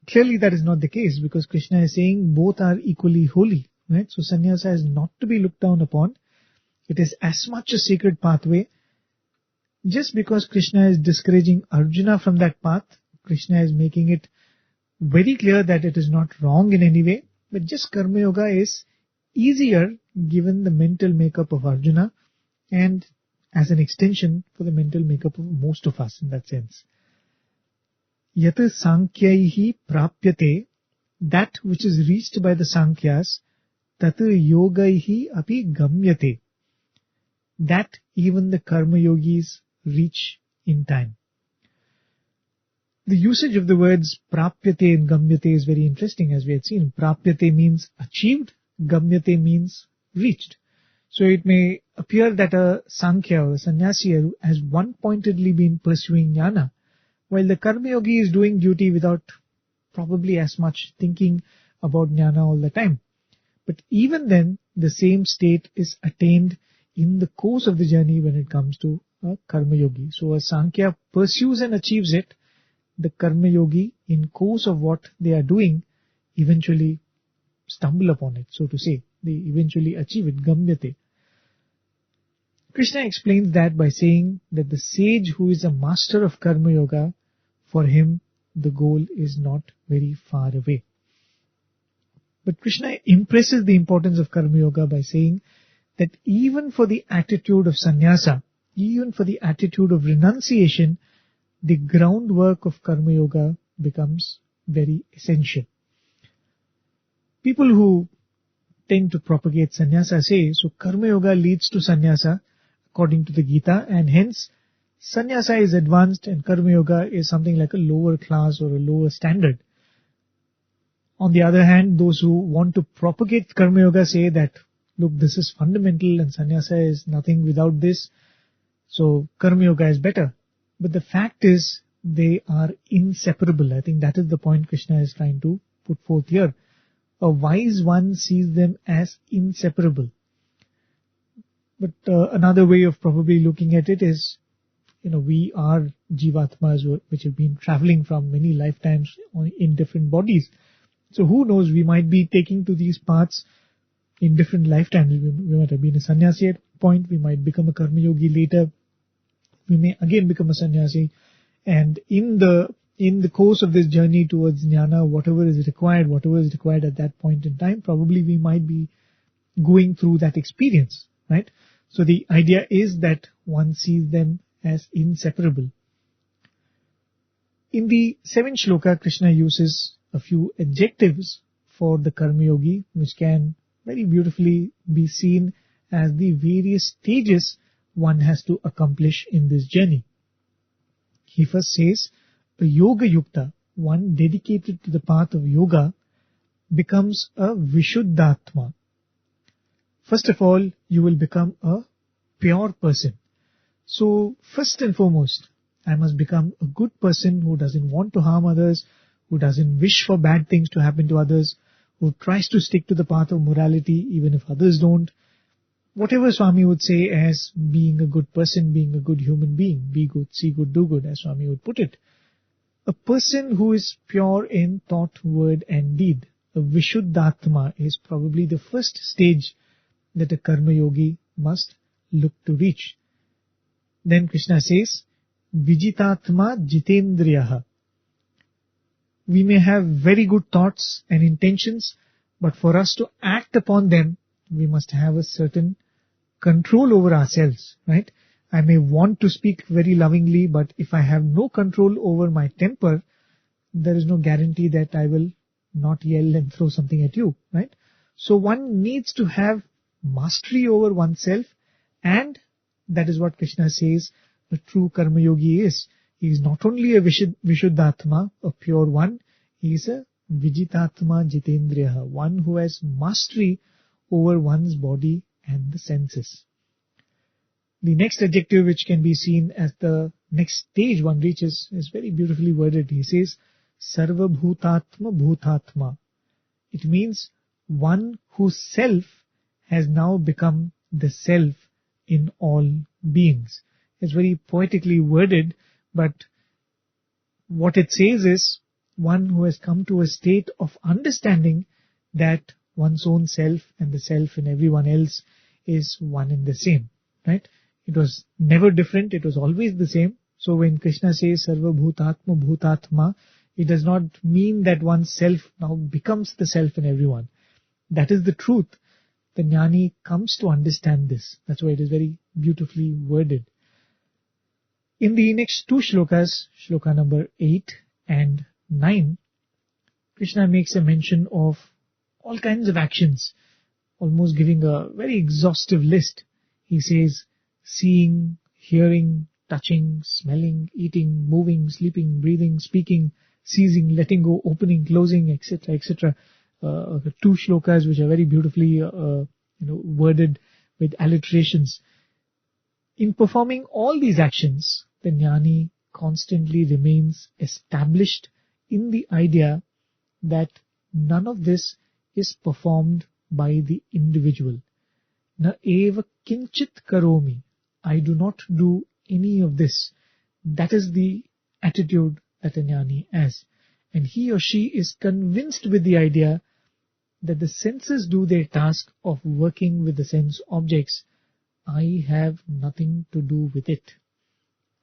Clearly that is not the case, because Krishna is saying both are equally holy, right? So sannyasa is not to be looked down upon. It is as much a sacred pathway. Just because Krishna is discouraging Arjuna from that path, Krishna is making it very clear that it is not wrong in any way, but just karma yoga is easier given the mental makeup of Arjuna and as an extension for the mental makeup of most of us in that sense. Yat sankhyahi prapyate, that which is reached by the Sankhyas, tat yogaihi api gamyate, that even the karma yogis reach in time. The usage of the words prapyate and gamyate is very interesting, as we had seen. Prapyate means achieved, gamyate means reached. So it may appear that a Sankhya or a sannyasi has one-pointedly been pursuing jnana, while the karma yogi is doing duty without probably as much thinking about jnana all the time. But even then, the same state is attained in the course of the journey when it comes to a karma yogi. So a Sankhya pursues and achieves it. The karma yogi, in course of what they are doing, eventually stumble upon it, so to say. They eventually achieve it, gamyate. Krishna explains that by saying that the sage who is a master of karma yoga, for him the goal is not very far away. But Krishna impresses the importance of karma yoga by saying that even for the attitude of sannyasa, even for the attitude of renunciation, the groundwork of karma yoga becomes very essential. People who tend to propagate sannyasa say, so karma yoga leads to sannyasa according to the Gita, and hence sannyasa is advanced and karma yoga is something like a lower class or a lower standard. On the other hand, those who want to propagate karma yoga say that, look, this is fundamental and sannyasa is nothing without this, so karma yoga is better. But the fact is, they are inseparable. I think that is the point Krishna is trying to put forth here. A wise one sees them as inseparable. But another way of probably looking at it is, we are Jivatmas which have been traveling from many lifetimes in different bodies. So who knows, we might be taking to these paths in different lifetimes. We might have been a sannyasi at one point, we might become a karma yogi later, we may again become a sannyasi, and in the course of this journey towards jnana, whatever is required at that point in time, probably we might be going through that experience, right? So the idea is that one sees them as inseparable. In the 7th shloka, Krishna uses a few adjectives for the karma yogi, which can very beautifully be seen as the various stages one has to accomplish in this journey. He first says, a yoga yukta, one dedicated to the path of yoga, becomes a vishuddhatma. First of all, you will become a pure person. So, first and foremost, I must become a good person who doesn't want to harm others, who doesn't wish for bad things to happen to others, who tries to stick to the path of morality even if others don't. Whatever Swami would say as being a good person, being a good human being, be good, see good, do good, as Swami would put it. A person who is pure in thought, word and deed, a vishuddhatma, is probably the first stage that a karma yogi must look to reach. Then Krishna says, Vijitatma jitendriyaha. We may have very good thoughts and intentions, but for us to act upon them, we must have a certain control over ourselves, right? I may want to speak very lovingly, but if I have no control over my temper, there is no guarantee that I will not yell and throw something at you, right? So one needs to have mastery over oneself, and that is what Krishna says the true karma yogi is. He is not only a vishuddhatma, a pure one, he is a vijitatma jitendriyaha, one who has mastery over one's body and the senses. The next adjective which can be seen as the next stage one reaches is very beautifully worded. He says, Sarva bhutatma bhutatma. It means one whose self has now become the self in all beings. It's very poetically worded, but what it says is one who has come to a state of understanding that one's own self and the self in everyone else is one and the same, right? It was never different, it was always the same. So when Krishna says Sarva Bhutatma Bhutatma, it does not mean that one's self now becomes the self in everyone. That is the truth. The jnani comes to understand this. That's why it is very beautifully worded. In the next two shlokas, shloka number 8 and 9, Krishna makes a mention of all kinds of actions, almost giving a very exhaustive list. He says, seeing, hearing, touching, smelling, eating, moving, sleeping, breathing, speaking, seizing, letting go, opening, closing, etc., etc. Two shlokas which are very beautifully worded with alliterations. In performing all these actions, the jnani constantly remains established in the idea that none of this is performed by the individual. Na eva kinchit karomi. I do not do any of this. That is the attitude that a jnani has. And he or she is convinced with the idea that the senses do their task of working with the sense objects. I have nothing to do with it.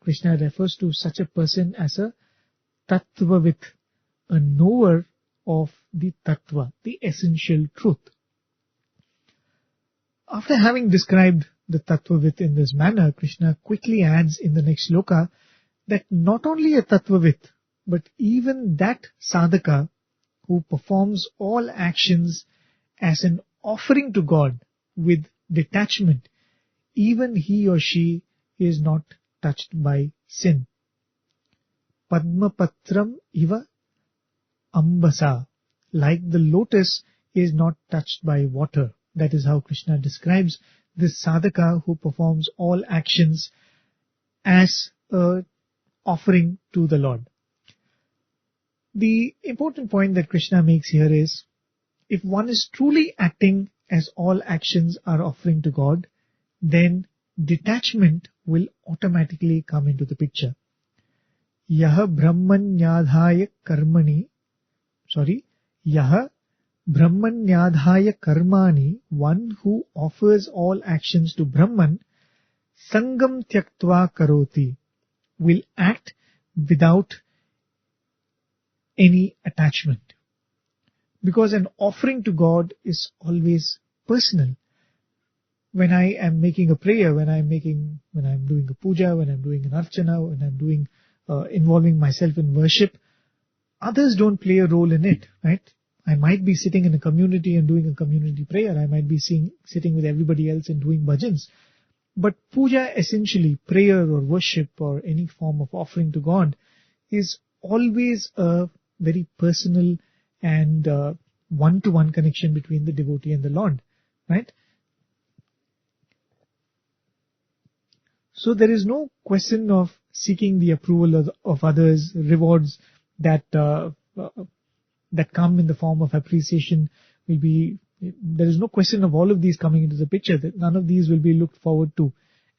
Krishna refers to such a person as a tattvavit, a knower of the tattva, the essential truth. After having described the tattvavit in this manner, Krishna quickly adds in the next shloka that not only a tattvavit, but even that sadhaka who performs all actions as an offering to God with detachment, even he or she is not touched by sin. Padma patram iva ambasa, like the lotus is not touched by water. That is how Krishna describes this sadhaka who performs all actions as an offering to the Lord. The important point that Krishna makes here is, if one is truly acting as all actions are offering to God, then detachment will automatically come into the picture. Yaha brahmanyadhaya karmani, Yaha brahmanyadhaya karmani, one who offers all actions to Brahman, sangam tyaktva karoti, will act without any attachment. Because an offering to God is always personal. When I am making a prayer, when I'm doing a puja, when I'm doing an archana, when I'm doing involving myself in worship, others don't play a role in it, right? I might be sitting in a community and doing a community prayer. I might be sitting with everybody else and doing bhajans. But puja, essentially, prayer or worship or any form of offering to God, is always a very personal and one-to-one connection between the devotee and the Lord, right? So there is no question of seeking the approval of others, rewards that come in the form of appreciation will be. There is no question of all of these coming into the picture. That none of these will be looked forward to,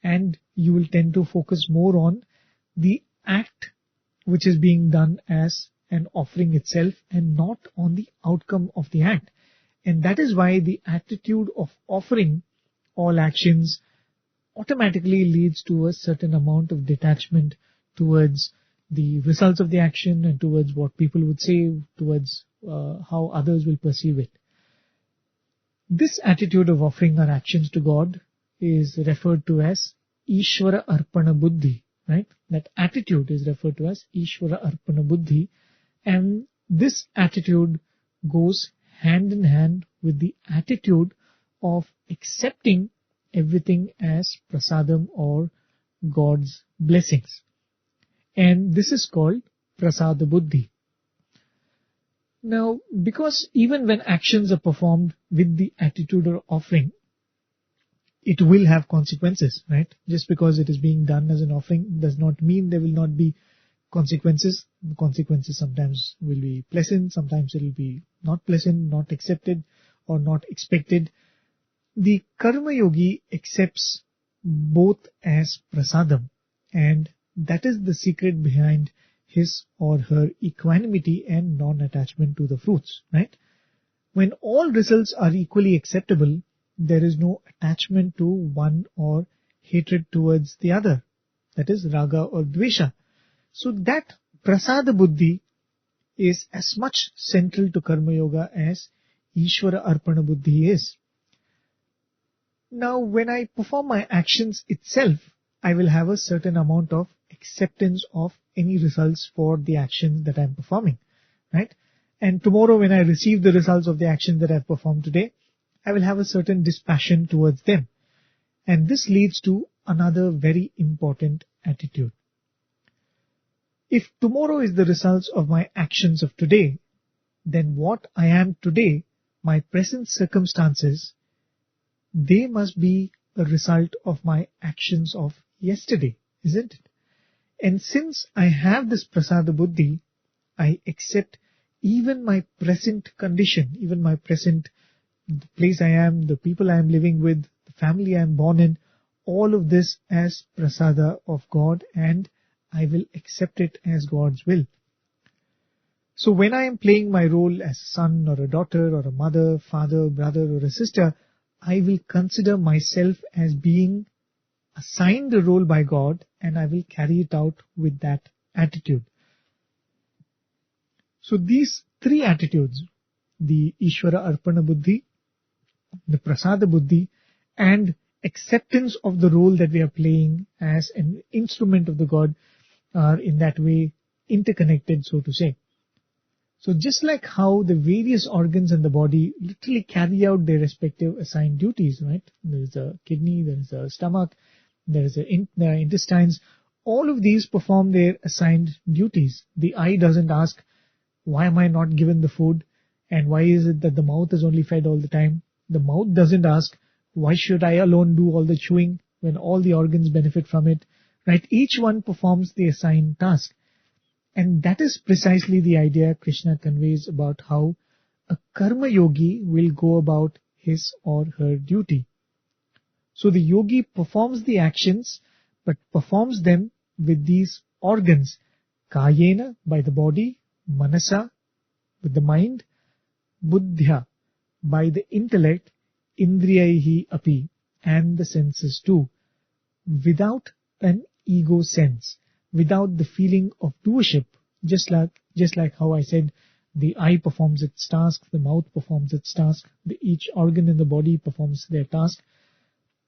and you will tend to focus more on the act which is being done as an offering itself, and not on the outcome of the act. And that is why the attitude of offering all actions automatically leads to a certain amount of detachment towards the results of the action and towards what people would say, towards how others will perceive it. This attitude of offering our actions to God is referred to as Ishvara Arpana Buddhi, right? That attitude is referred to as Ishvara Arpana Buddhi, and this attitude goes hand in hand with the attitude of accepting everything as prasadam or God's blessings. And this is called Prasada Buddhi. Now, because even when actions are performed with the attitude of offering, it will have consequences, right? Just because it is being done as an offering does not mean there will not be consequences. The consequences sometimes will be pleasant, sometimes it will be not pleasant, not accepted or not expected. The Karma Yogi accepts both as prasadam, and that is the secret behind his or her equanimity and non-attachment to the fruits, right? When all results are equally acceptable, there is no attachment to one or hatred towards the other. That is raga or dvesha. So that prasada buddhi is as much central to Karma Yoga as Ishvara Arpana Buddhi is. Now, when I perform my actions itself, I will have a certain amount of acceptance of any results for the action that I am performing, right? And tomorrow when I receive the results of the action that I have performed today, I will have a certain dispassion towards them. And this leads to another very important attitude. If tomorrow is the results of my actions of today, then what I am today, my present circumstances, they must be a result of my actions of yesterday, isn't it? And since I have this prasada buddhi, I accept even my present condition, even my present the place I am, the people I am living with, the family I am born in, all of this as prasada of God, and I will accept it as God's will. So when I am playing my role as a son or a daughter or a mother, father, brother or a sister, I will consider myself as being assigned a role by God, and I will carry it out with that attitude. So these three attitudes, the Ishvara Arpana Buddhi, the Prasada Buddhi, and acceptance of the role that we are playing as an instrument of the God, are in that way interconnected, so to say. So just like how the various organs in the body literally carry out their respective assigned duties, right? There is a kidney, there is a stomach, there are intestines. All of these perform their assigned duties. The eye doesn't ask, why am I not given the food? And why is it that the mouth is only fed all the time? The mouth doesn't ask, why should I alone do all the chewing when all the organs benefit from it? Right? Each one performs the assigned task. And that is precisely the idea Krishna conveys about how a karma yogi will go about his or her duty. So the yogi performs the actions, but performs them with these organs. Kayena, by the body, manasa, with the mind, buddhya, by the intellect, indriyaihi api, and the senses too, without an ego sense, without the feeling of doership, just like how I said, the eye performs its task, the mouth performs its task, each organ in the body performs their task.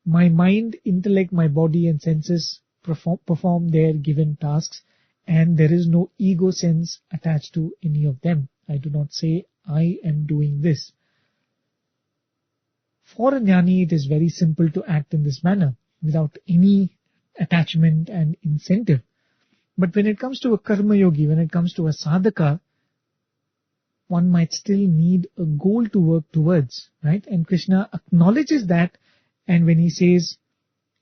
My mind, intellect, my body and senses perform their given tasks, and there is no ego sense attached to any of them. I do not say, I am doing this. For a jnani, it is very simple to act in this manner, without any attachment and incentive. But when it comes to a karma yogi, when it comes to a sadhaka, one might still need a goal to work towards, right? And Krishna acknowledges that, and when he says,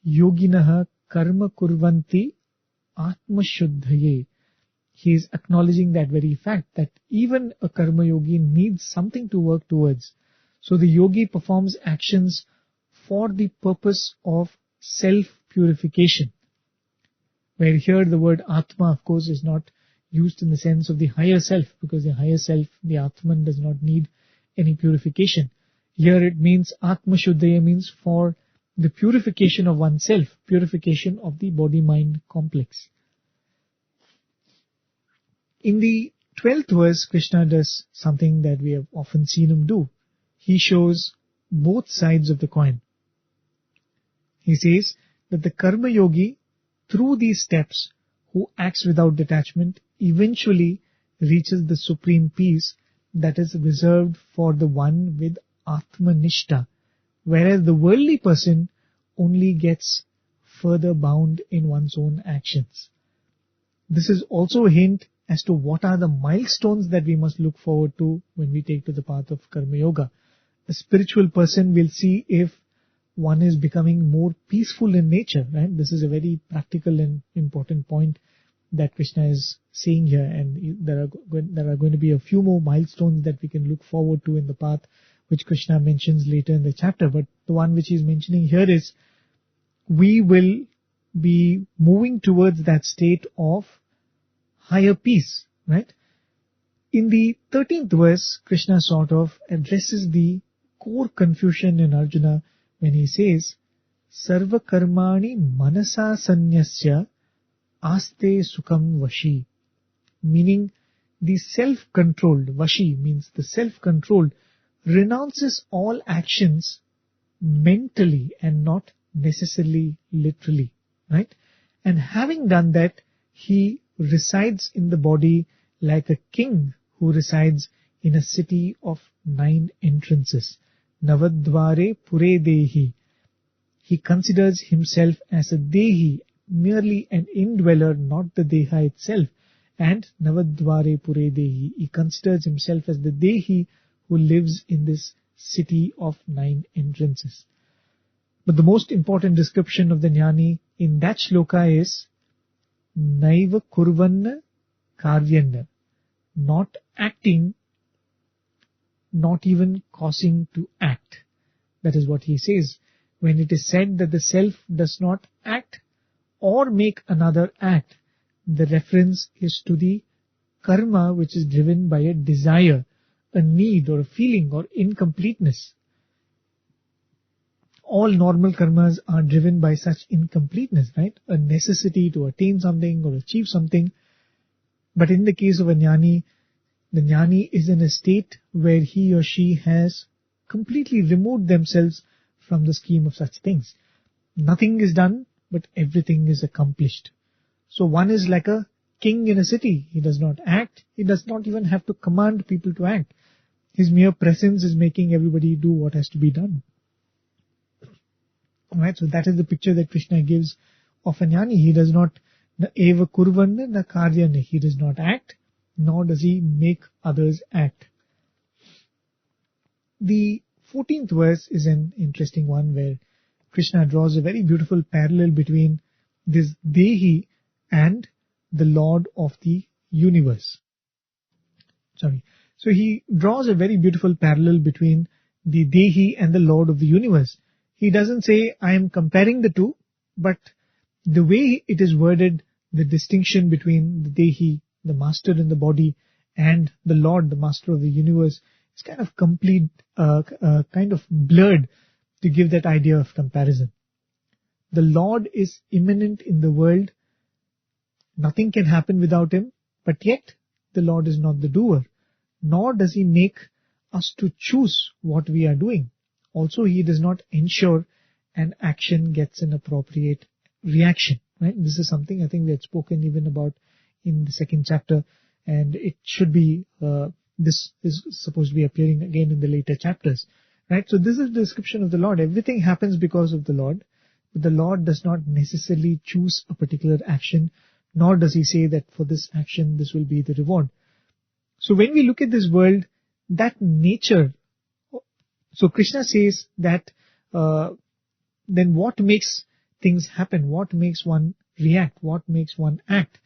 yoginaha karma kurvanti atma shuddhaye, he is acknowledging that very fact, that even a karma yogi needs something to work towards. So the yogi performs actions for the purpose of self-purification. Where here the word Atma, of course, is not used in the sense of the higher self, because the higher self, the Atman, does not need any purification. Here it means Atma Shuddhaya, means for the purification of oneself, purification of the body-mind complex. In the 12th verse, Krishna does something that we have often seen him do. He shows both sides of the coin. He says that the karma yogi, through these steps, who acts without detachment, eventually reaches the supreme peace that is reserved for the one with Atmanishta, whereas the worldly person only gets further bound in one's own actions. This is also a hint as to what are the milestones that we must look forward to when we take to the path of Karma Yoga. A spiritual person will see if one is becoming more peaceful in nature, right? This is a very practical and important point that Krishna is saying here, and there are going to be a few more milestones that we can look forward to in the path, which Krishna mentions later in the chapter. But the one which he is mentioning here is, we will be moving towards that state of higher peace, right? In the 13th verse, Krishna sort of addresses the core confusion in Arjuna when he says, Sarva karmani manasa sanyasya aste sukham vashi. Meaning, the self-controlled, vashi means the self-controlled, renounces all actions mentally and not necessarily literally, right? And having done that, he resides in the body like a king who resides in a city of 9 entrances. Navadvare pure dehi. He considers himself as a dehi, merely an indweller, not the deha itself. And Navadvare pure dehi. He considers himself as the dehi who lives in this city of 9 entrances. But the most important description of the jnani in that shloka is Naiva kurvanna karyanna. Not acting, not even causing to act. That is what he says. When it is said that the self does not act or make another act, the reference is to the karma which is driven by a desire, a need or a feeling or incompleteness. All normal karmas are driven by such incompleteness, right? A necessity to attain something or achieve something. But in the case of a jnani, the jnani is in a state where he or she has completely removed themselves from the scheme of such things. Nothing is done, but everything is accomplished. So one is like a king in a city. He does not act. He does not even have to command people to act. His mere presence is making everybody do what has to be done. Right, so that is the picture that Krishna gives of a jnani. He does not na eva kurvanna na karyana. He does not act, nor does he make others act. The 14th verse is an interesting one where Krishna draws a very beautiful parallel between this Dehi and the Lord of the universe. So he draws a very beautiful parallel between the Dehi and the Lord of the universe. he doesn't say, I am comparing the two, but the way it is worded, the distinction between the Dehi, the master in the body, and the Lord, the master of the universe, is kind of kind of blurred to give that idea of comparison. The Lord is immanent in the world. Nothing can happen without him, but yet the Lord is not the doer, nor does he make us to choose what we are doing. Also, he does not ensure an action gets an appropriate reaction. Right? This is something I think we had spoken even about in the second chapter, and it should be, this is supposed to be appearing again in the later chapters. Right? So this is the description of the Lord. Everything happens because of the Lord, but the Lord does not necessarily choose a particular action, nor does he say that for this action this will be the reward. So when we look at this world, that nature, so Krishna says that then what makes things happen? What makes one react? What makes one act?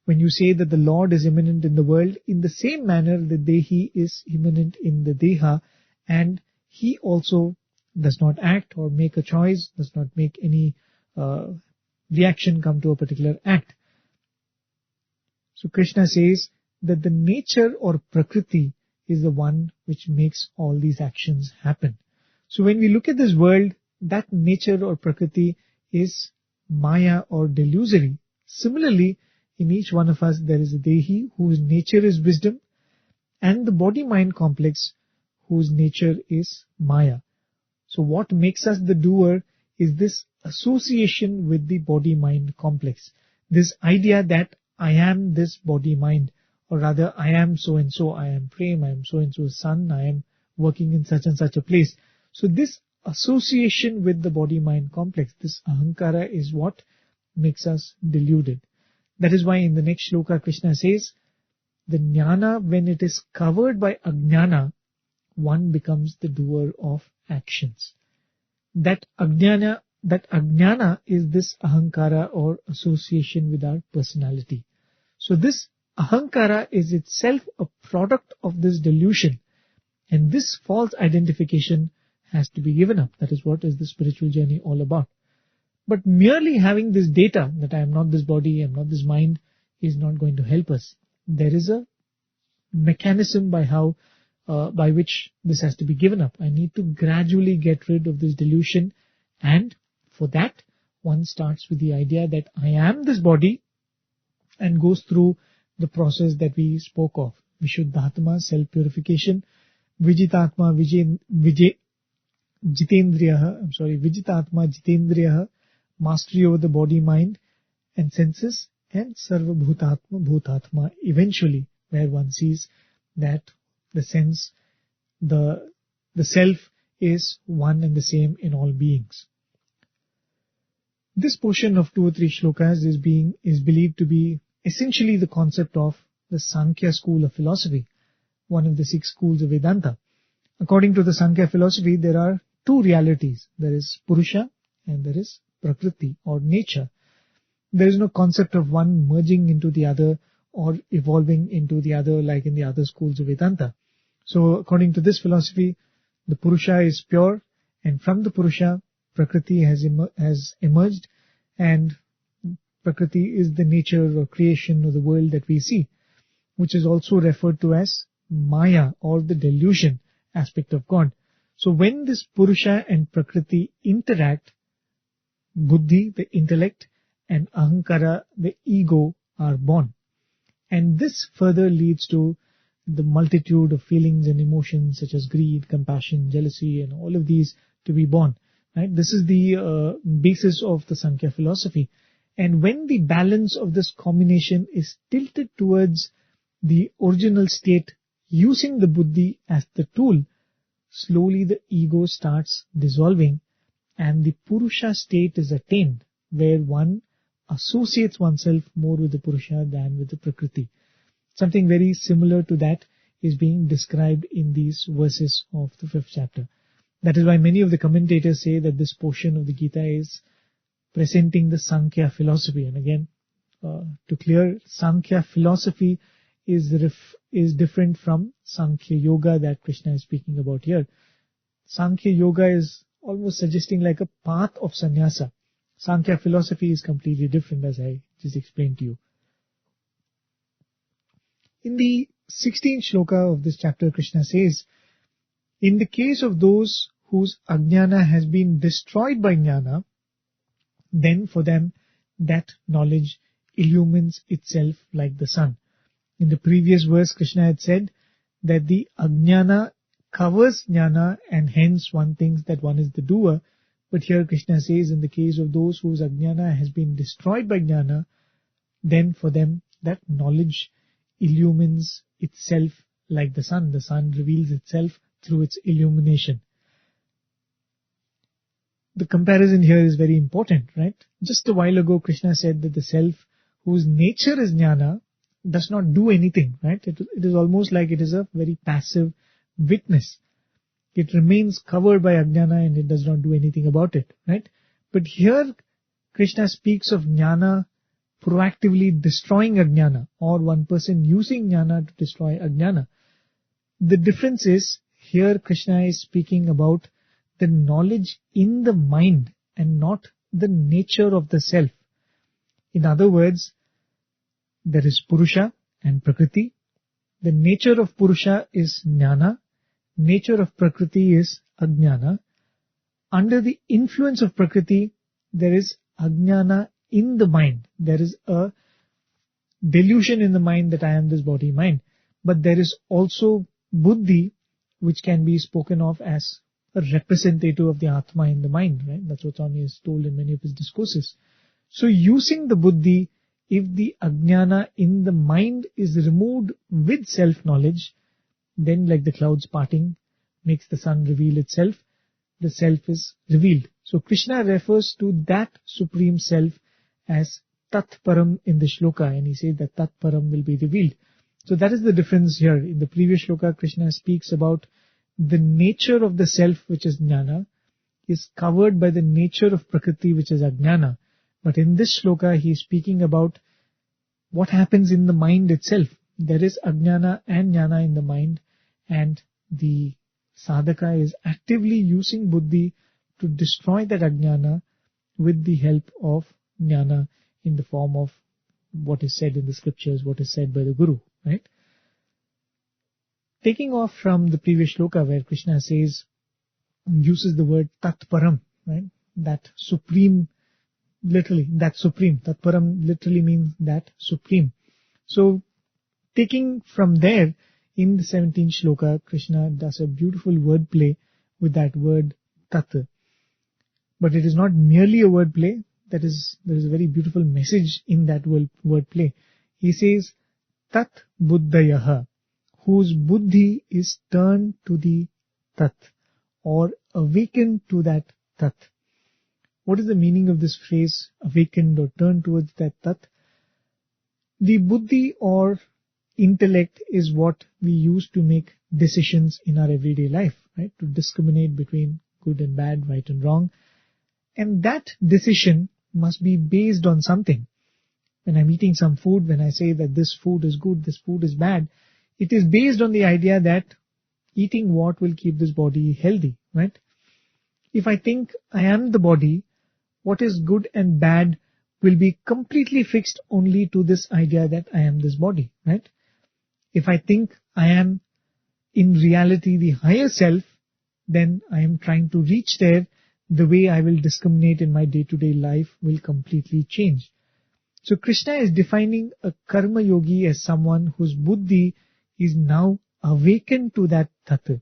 When you say that the Lord is immanent in the world, in the same manner the Dehi is immanent in the Deha, and he also does not act or make a choice, does not make any reaction come to a particular act. So Krishna says that the nature or Prakriti is the one which makes all these actions happen. So when we look at this world, that nature or Prakriti is Maya or delusory. Similarly, in each one of us there is a Dehi whose nature is wisdom, and the body-mind complex whose nature is Maya. So what makes us the doer is this association with the body-mind complex. This idea that I am this body-mind, or rather I am so-and-so, I am Prem, I am so-and-so's son, I am working in such and such a place. So this association with the body-mind complex, this ahankara, is what makes us deluded. That is why in the next shloka Krishna says, the jnana, when it is covered by ajnana, one becomes the doer of actions. That ajnana is this ahankara or association with our personality. So this ahankara is itself a product of this delusion, and this false identification has to be given up. That is what is the spiritual journey all about. But merely having this data that I am not this body, I am not this mind, is not going to help us. There is a mechanism by which this has to be given up. I need to gradually get rid of this delusion, and for that one starts with the idea that I am this body and goes through the process that we spoke of. Vishuddhatma, self-purification, Vijitatma, Vijitatma, Jitendriyaha, mastery over the body, mind and senses, and Sarvabhutatma, Bhutatma, eventually where one sees that the sense, the self is one and the same in all beings. This portion of 2 or 3 shlokas is believed to be essentially the concept of the Sankhya school of philosophy, one of the 6 schools of Vedanta. According to the Sankhya philosophy, there are 2 realities. There is Purusha and there is Prakriti or nature. There is no concept of one merging into the other or evolving into the other like in the other schools of Vedanta. So according to this philosophy, the Purusha is pure, and from the Purusha, Prakriti has emerged, and Prakriti is the nature or creation of the world that we see, which is also referred to as Maya or the delusion aspect of God. So when this Purusha and Prakriti interact, Buddhi, the intellect, and Ahankara, the ego, are born. And this further leads to the multitude of feelings and emotions such as greed, compassion, jealousy, and all of these to be born. Right? This is the basis of the Sankhya philosophy. And when the balance of this combination is tilted towards the original state, using the Buddhi as the tool, slowly the ego starts dissolving and the Purusha state is attained, where one associates oneself more with the Purusha than with the Prakriti. Something very similar to that is being described in these verses of the 5th chapter. That is why many of the commentators say that this portion of the Gita is presenting the Sankhya philosophy. And again, to clear, Sankhya philosophy is different from Sankhya Yoga that Krishna is speaking about here. Sankhya Yoga is almost suggesting like a path of sannyasa. Sankhya philosophy is completely different, as I just explained to you. In the 16th shloka of this chapter, Krishna says, in the case of those whose ajnana has been destroyed by jnana, then for them that knowledge illumines itself like the sun. In the previous verse, Krishna had said that the ajnana covers jnana and hence one thinks that one is the doer. But here Krishna says, in the case of those whose ajnana has been destroyed by jnana, then for them that knowledge illumines itself like the sun. The sun reveals itself through its illumination. The comparison here is very important, right? Just a while ago, Krishna said that the self whose nature is jnana does not do anything, right? It is almost like it is a very passive witness. It remains covered by ajnana and it does not do anything about it, right? But here, Krishna speaks of jnana proactively destroying ajnana, or one person using jnana to destroy ajnana. The difference is, here Krishna is speaking about the knowledge in the mind and not the nature of the self. In other words, there is Purusha and Prakriti. The nature of Purusha is jnana. Nature of Prakriti is ajnana. Under the influence of Prakriti, there is ajnana in the mind. There is a delusion in the mind that I am this body mind. But there is also buddhi, which can be spoken of as a representative of the Atma in the mind, right? That's what Swami has told in many of his discourses. So using the buddhi, if the ajnana in the mind is removed with self-knowledge, then like the clouds parting makes the sun reveal itself, the self is revealed. So Krishna refers to that supreme self as Tat Param in the shloka, and he says that Tat Param will be revealed. So that is the difference here. In the previous shloka, Krishna speaks about the nature of the self, which is jnana, is covered by the nature of Prakriti, which is ajnana. But in this shloka, he is speaking about what happens in the mind itself. There is ajnana and jnana in the mind, and the sadhaka is actively using buddhi to destroy that ajnana with the help of jnana in the form of what is said in the scriptures, what is said by the Guru, right? Taking off from the previous shloka where Krishna says, uses the word Tat Param, right? That supreme, literally, that supreme. Tat Param literally means that supreme. So, taking from there, in the 17th shloka, Krishna does a beautiful wordplay with that word Tat. But it is not merely a wordplay. There is a very beautiful message in that wordplay. He says, Tat Buddhayaha, whose buddhi is turned to the Tat, or awakened to that Tat. What is the meaning of this phrase, awakened or turned towards that Tat? The buddhi or intellect is what we use to make decisions in our everyday life, right? To discriminate between good and bad, right and wrong. And that decision must be based on something. When I'm eating some food, when I say that this food is good, this food is bad, it is based on the idea that eating what will keep this body healthy, right? If I think I am the body, what is good and bad will be completely fixed only to this idea that I am this body, right? If I think I am in reality the higher self, then I am trying to reach there. The way I will discriminate in my day-to-day life will completely change. So Krishna is defining a karma yogi as someone whose buddhi is now awakened to that tattva.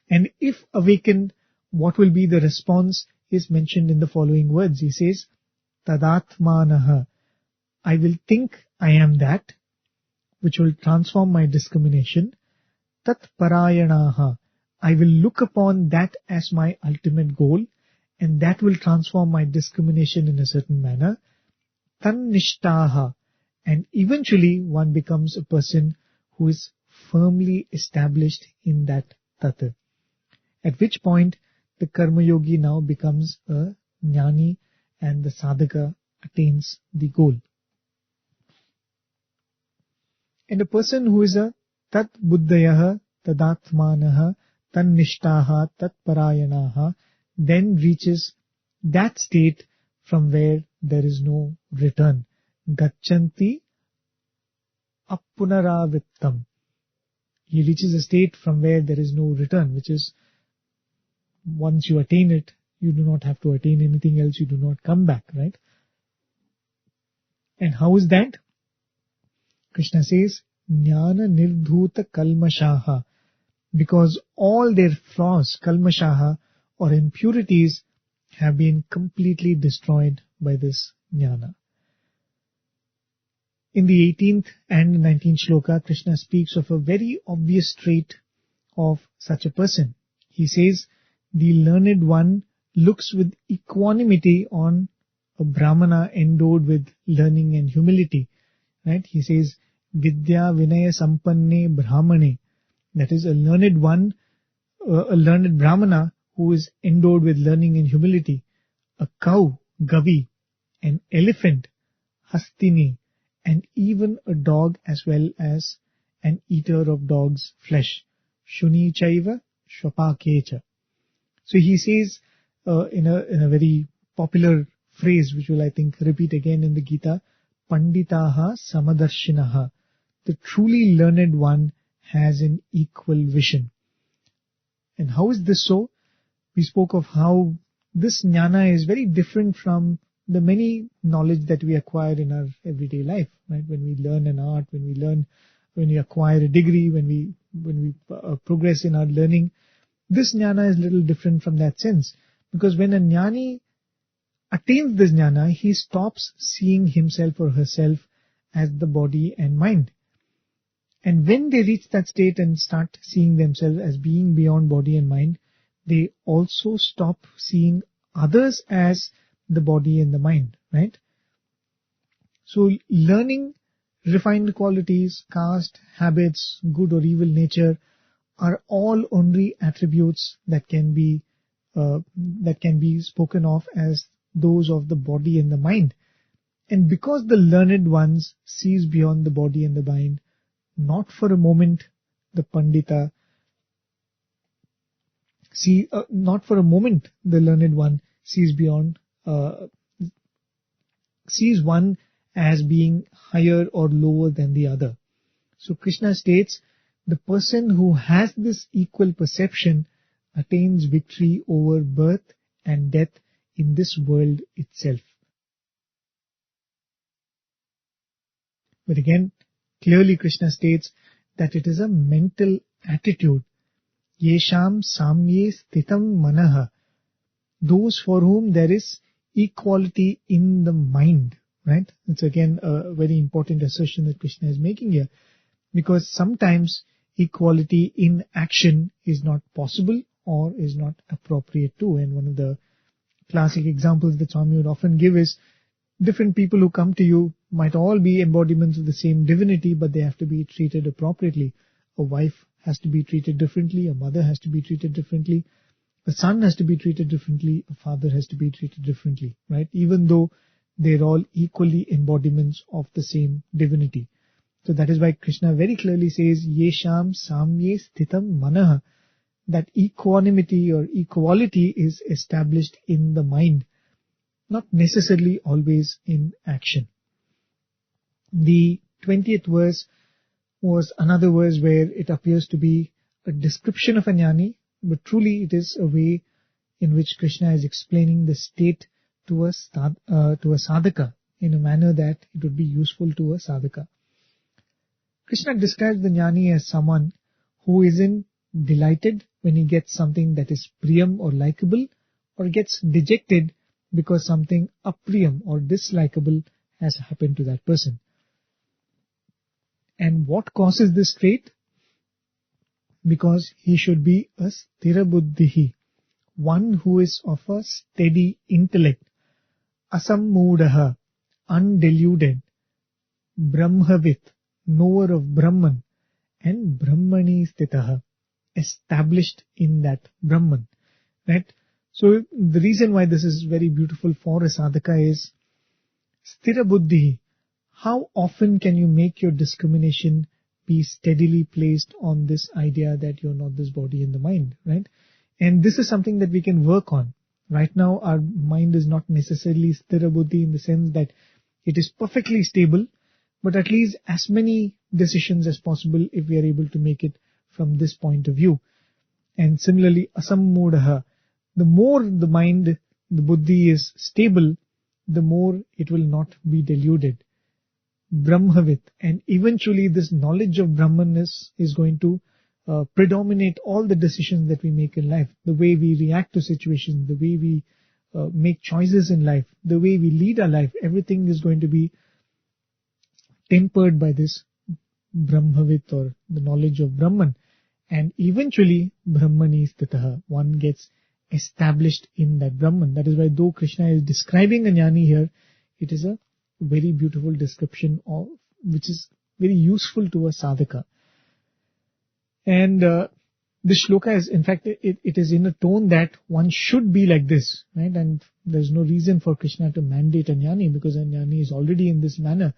And if awakened, what will be the response is mentioned in the following words. He says, Tadatmanaha, I will think I am that, which will transform my discrimination. Tat parayanaha, I will look upon that as my ultimate goal, and that will transform my discrimination in a certain manner. Tannishtaha, and eventually one becomes a person who is firmly established in that tattva. At which point the karma yogi now becomes a jnani and the sadhaka attains the goal. And a person who is a tat buddhayaha tadatmanaha tannishtaha tatparayanaha, then reaches that state from where there is no return. Gacchanti appunaravrittam. He reaches a state from where there is no return, which is once you attain it, you do not have to attain anything else, you do not come back, right? And how is that? Krishna says, Jnana nirdhuta kalmashaha, because all their flaws, kalmashaha, or impurities, have been completely destroyed by this jnana. In the 18th and 19th shloka, Krishna speaks of a very obvious trait of such a person. He says, the learned one looks with equanimity on a brahmana endowed with learning and humility. Right? He says, Vidya Vinaya Sampanne Brahmane. That is a learned one, a learned brahmana who is endowed with learning and humility. A cow, Gavi, an elephant, Hastini, and even a dog as well as an eater of dog's flesh. Shuni chaiva shvapakecha. So he says in a very popular phrase, which will I think repeat again in the Gita, Panditaha Samadarshinaha. The truly learned one has an equal vision. And how is this so? We spoke of how this jnana is very different from the many knowledge that we acquire in our everyday life. Right? When we learn an art, when we acquire a degree, when we progress in our learning, this jnana is a little different from that sense. Because when a jnani attains this jnana, he stops seeing himself or herself as the body and mind. And when they reach that state and start seeing themselves as being beyond body and mind, they also stop seeing others as the body and the mind, right? So learning refined qualities, caste, habits, good or evil nature are all only attributes that can be spoken of as those of the body and the mind. And because the learned ones sees beyond the body and the mind, not for a moment the Pandita not for a moment the learned one sees beyond, sees one as being higher or lower than the other. So Krishna states, the person who has this equal perception attains victory over birth and death in this world itself. But again, clearly Krishna states that it is a mental attitude. Yesham samye sthitam manaha. Those for whom there is equality in the mind. Right? It's again a very important assertion that Krishna is making here. Because sometimes equality in action is not possible or is not appropriate too. And one of the classic examples that Swami would often give is different people who come to you might all be embodiments of the same divinity, but they have to be treated appropriately. A wife has to be treated differently, a mother has to be treated differently, a son has to be treated differently, a father has to be treated differently, right? Even though they're all equally embodiments of the same divinity. So that is why Krishna very clearly says, Yesham samye sthitam manaha, that equanimity or equality is established in the mind, not necessarily always in action. The 20th verse was another verse where it appears to be a description of a jnani, but truly it is a way in which Krishna is explaining the state to a sadhaka in a manner that it would be useful to a sadhaka. Krishna describes the jnani as someone who isn't delighted when he gets something that is priyam or likable, or gets dejected because something apriyam or dislikable has happened to that person. And what causes this trait? Because he should be a sthirabuddhihi, one who is of a steady intellect, asammudaha, undeluded, brahmavit, knower of Brahman, and brahmani sthitaha, established in that Brahman. Right? So the reason why this is very beautiful for a sadhaka is sthirabuddhihi. How often can you make your discrimination be steadily placed on this idea that you're not this body and the mind, right? And this is something that we can work on. Right now, our mind is not necessarily sthira buddhi in the sense that it is perfectly stable, but at least as many decisions as possible if we are able to make it from this point of view. And similarly, asammudaha, the more the mind, the buddhi is stable, the more it will not be deluded. Brahmavit, and eventually this knowledge of Brahman is going to predominate all the decisions that we make in life, the way we react to situations, the way we make choices in life, the way we lead our life, everything is going to be tempered by this Brahmavit or the knowledge of Brahman. And eventually, Brahmani stitaha, one gets established in that Brahman. That is why though Krishna is describing a jnani here, it is a very beautiful description of which is very useful to a sadhaka. And this shloka is, in fact, it is in a tone that one should be like this, right? And there's no reason for Krishna to mandate a jnani, because a jnani is already in this manner.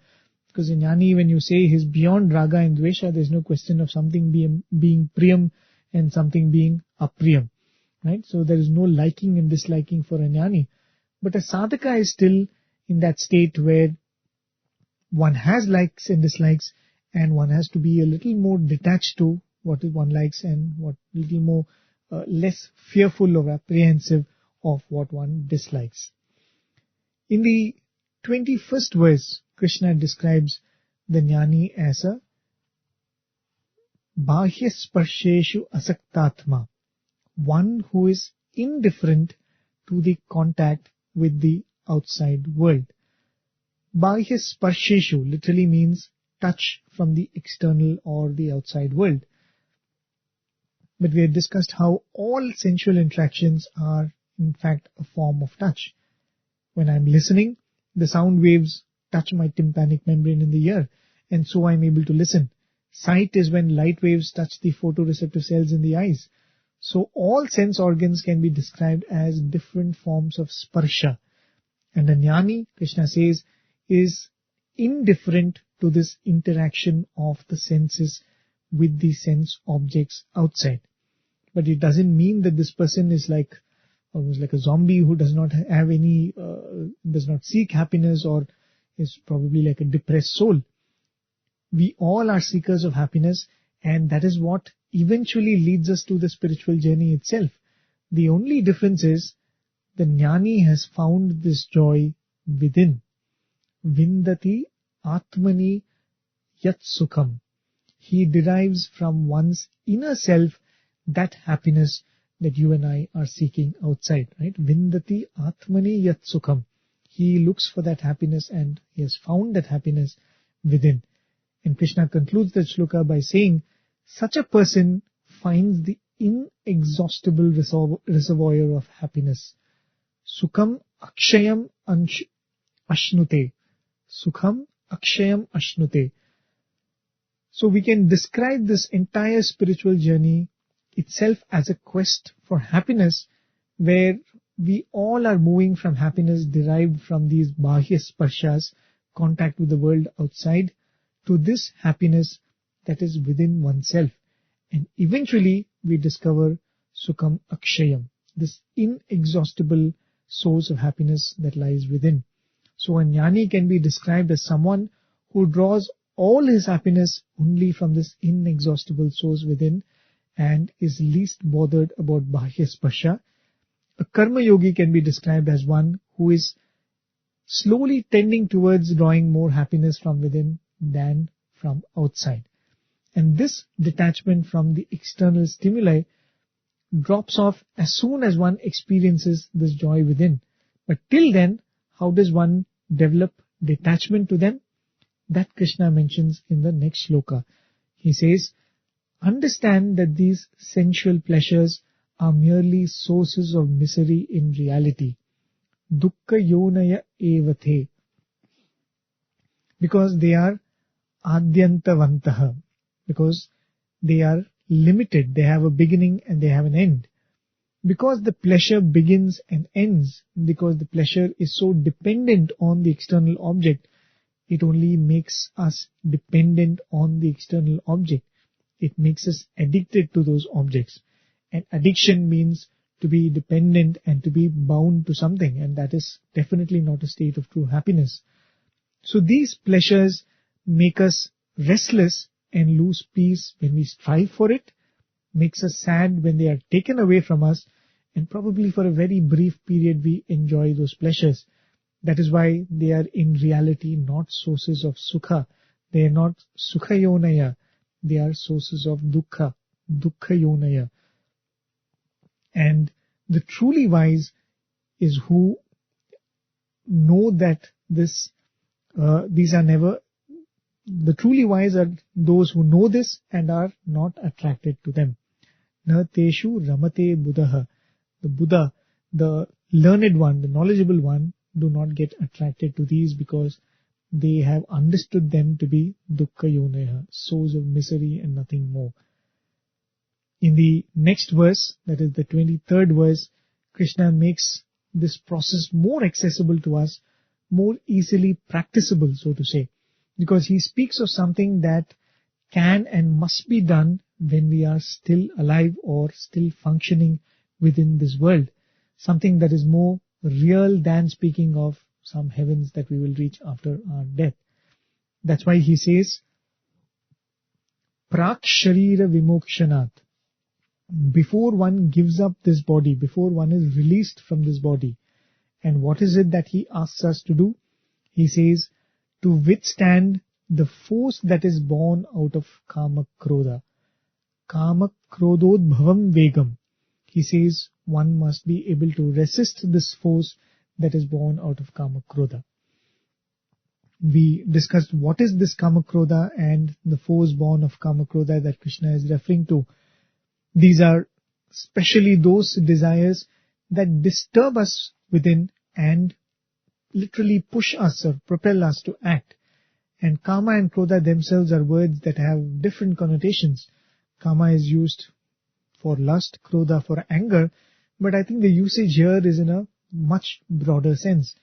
Because a jnani, when you say he's beyond raga and dvesha, there's no question of something being priyam and something being apriyam, right? So there is no liking and disliking for a jnani. But a sadhaka is still in that state where one has likes and dislikes, and one has to be a little more detached to what one likes and what little more less fearful or apprehensive of what one dislikes. In the 21st verse, Krishna describes the jnani as a bahya sparsheshu asaktatma, one who is indifferent to the contact with the outside world. Bahya sparsheshu literally means touch from the external or the outside world. But we have discussed how all sensual interactions are in fact a form of touch. When I'm listening, the sound waves touch my tympanic membrane in the ear, and so I'm able to listen. Sight is when light waves touch the photoreceptor cells in the eyes. So all sense organs can be described as different forms of sparsha. And a jnani, Krishna says, is indifferent to this interaction of the senses with the sense objects outside. But it doesn't mean that this person is like almost like a zombie who does not have any, does not seek happiness, or is probably like a depressed soul. We all are seekers of happiness, and that is what eventually leads us to the spiritual journey itself. The only difference is the jnani has found this joy within. Vindati atmani yat sukham. He derives from one's inner self that happiness that you and I are seeking outside, right? Vindati atmani yat sukham. He looks for that happiness, and he has found that happiness within. And Krishna concludes that shloka by saying, such a person finds the inexhaustible reservoir of happiness. Sukham akshayam ashnute. Sukham akshayam ashnute. So we can describe this entire spiritual journey itself as a quest for happiness, where we all are moving from happiness derived from these bahya sparshas, contact with the world outside, to this happiness that is within oneself. And eventually we discover Sukham Akshayam, this inexhaustible source of happiness that lies within. So a jnani can be described as someone who draws all his happiness only from this inexhaustible source within, and is least bothered about bahya sparsha. A karma yogi can be described as one who is slowly tending towards drawing more happiness from within than from outside. And this detachment from the external stimuli drops off as soon as one experiences this joy within. But till then, how does one develop detachment to them? That Krishna mentions in the next shloka. He says, understand that these sensual pleasures are merely sources of misery in reality. Dukkha yonaya evathe. Because they are adyantavantaha. Because they are limited. They have a beginning and they have an end. Because the pleasure begins and ends, because the pleasure is so dependent on the external object, it only makes us dependent on the external object. It makes us addicted to those objects. And addiction means to be dependent and to be bound to something, and that is definitely not a state of true happiness. So these pleasures make us restless and lose peace when we strive for it, makes us sad when they are taken away from us, and probably for a very brief period we enjoy those pleasures. That is why they are in reality not sources of sukha. They are not sukhayonaya. They are sources of dukkha, dukkhayonaya. And the truly wise is who know that these are never. The truly wise are those who know this and are not attracted to them. Na teshu ramate buddhaha. The Buddha, the learned one, the knowledgeable one, do not get attracted to these because they have understood them to be dukkha yonaya, source of misery and nothing more. In the next verse, that is the 23rd verse, Krishna makes this process more accessible to us, more easily practicable, so to say, because he speaks of something that can and must be done when we are still alive or still functioning within this world, something that is more real than speaking of some heavens that we will reach after our death. That's why he says, Prak Sharira Vimokshanat. Before one gives up this body, before one is released from this body. And what is it that he asks us to do? He says, to withstand the force that is born out of Kama Krodha. Kama Krodod Bhavam Vegam. He says one must be able to resist this force that is born out of Kama Krodha. We discussed what is this Kama Krodha and the force born of Kama Krodha that Krishna is referring to. These are especially those desires that disturb us within and literally push us or propel us to act. And Kama and Krodha themselves are words that have different connotations. Kama is used for lust, Krodha for anger, but I think the usage here is in a much broader sense.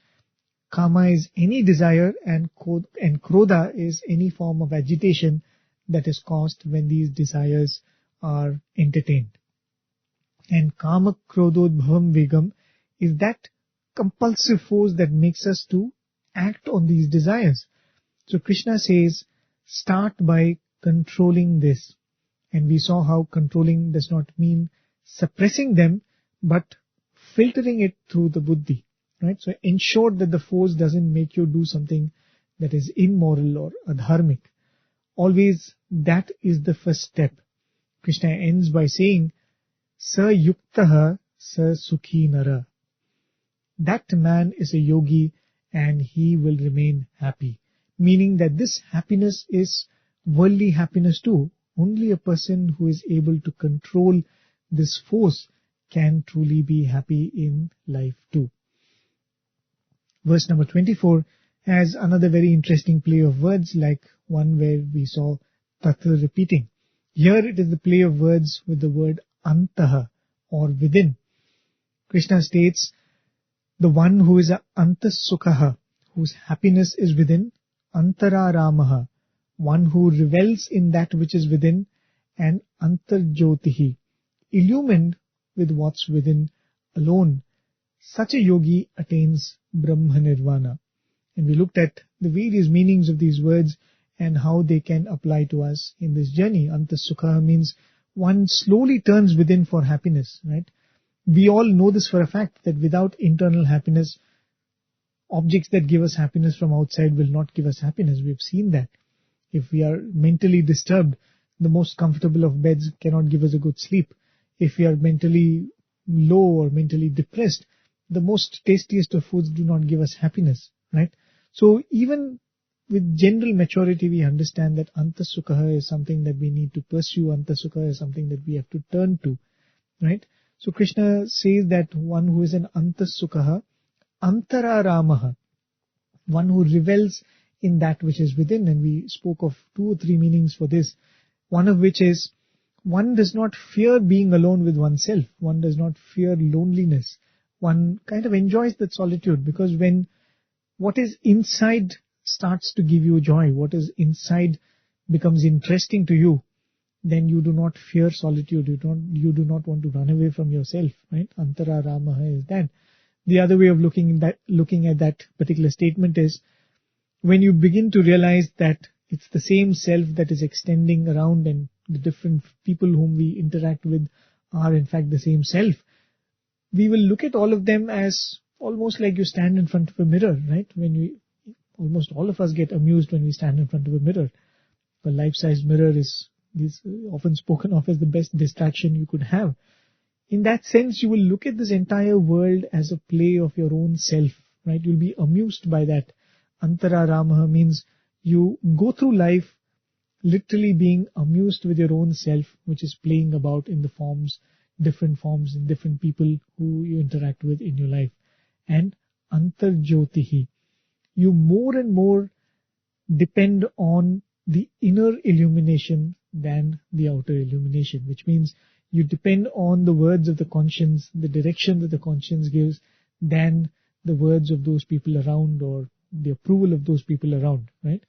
Kama is any desire and Krodha is any form of agitation that is caused when these desires are entertained. And Kama Krodod Bhavam Vegam is that compulsive force that makes us to act on these desires. So Krishna says, start by controlling this. And we saw how controlling does not mean suppressing them, but filtering it through the buddhi. Right? So ensure that the force doesn't make you do something that is immoral or adharmic. Always that is the first step. Krishna ends by saying, Sa yuktaha sa sukhi nara. That man is a yogi and he will remain happy. Meaning that this happiness is worldly happiness too. Only a person who is able to control this force can truly be happy in life too. Verse number 24 has another very interesting play of words, like one where we saw tatra repeating. Here it is the play of words with the word antaha or within. Krishna states, the one who is a antasukhaha, whose happiness is within, antararamaha, one who revels in that which is within, and antarjyotihi, illumined with what's within alone. Such a yogi attains Brahma Nirvana. And we looked at the various meanings of these words and how they can apply to us in this journey. Antasukha means one slowly turns within for happiness, right? We all know this for a fact, that without internal happiness, objects that give us happiness from outside will not give us happiness. We've seen that. If we are mentally disturbed, the most comfortable of beds cannot give us a good sleep. If we are mentally low or mentally depressed, the most tastiest of foods do not give us happiness, right? So even with general maturity, we understand that antasukha is something that we need to pursue. Antasukha is something that we have to turn to, right? So Krishna says that one who is an antasukha, antararamaha, one who revels in that which is within. And we spoke of 2 or 3 meanings for this. One of which is, one does not fear being alone with oneself. One does not fear loneliness. One kind of enjoys that solitude, because when what is inside starts to give you joy, what is inside becomes interesting to you, then you do not fear solitude, you do not want to run away from yourself, right? Antara Ramaha is that. The other way of looking at that particular statement is, when you begin to realize that it's the same self that is extending around, and the different people whom we interact with are in fact the same self, we will look at all of them as almost like you stand in front of a mirror, right? Almost all of us get amused when we stand in front of a mirror. A life-size mirror is often spoken of as the best distraction you could have. In that sense, you will look at this entire world as a play of your own self, right? You'll be amused by that. Antara Ramaha means you go through life literally being amused with your own self, which is playing about in the different forms, in different people who you interact with in your life. And Antarjyotihi, you more and more depend on the inner illumination than the outer illumination, which means you depend on the words of the conscience, the direction that the conscience gives, than the words of those people around or the approval of those people around, right?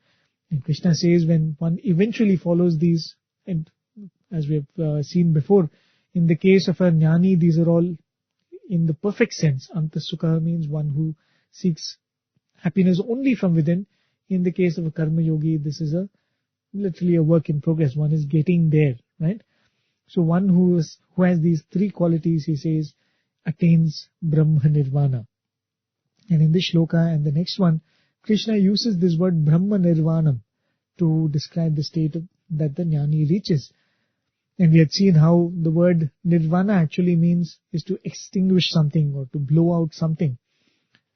And Krishna says when one eventually follows these, and as we have seen before, in the case of a jnani, these are all in the perfect sense. Antasukha means one who seeks happiness only from within. In the case of a karma yogi, this is literally a work in progress. One is getting there, right? So one who has these three qualities, he says, attains Brahma Nirvana. And in this shloka and the next one, Krishna uses this word Brahma Nirvanam to describe the state that the jnani reaches. And we had seen how the word Nirvana actually is to extinguish something or to blow out something.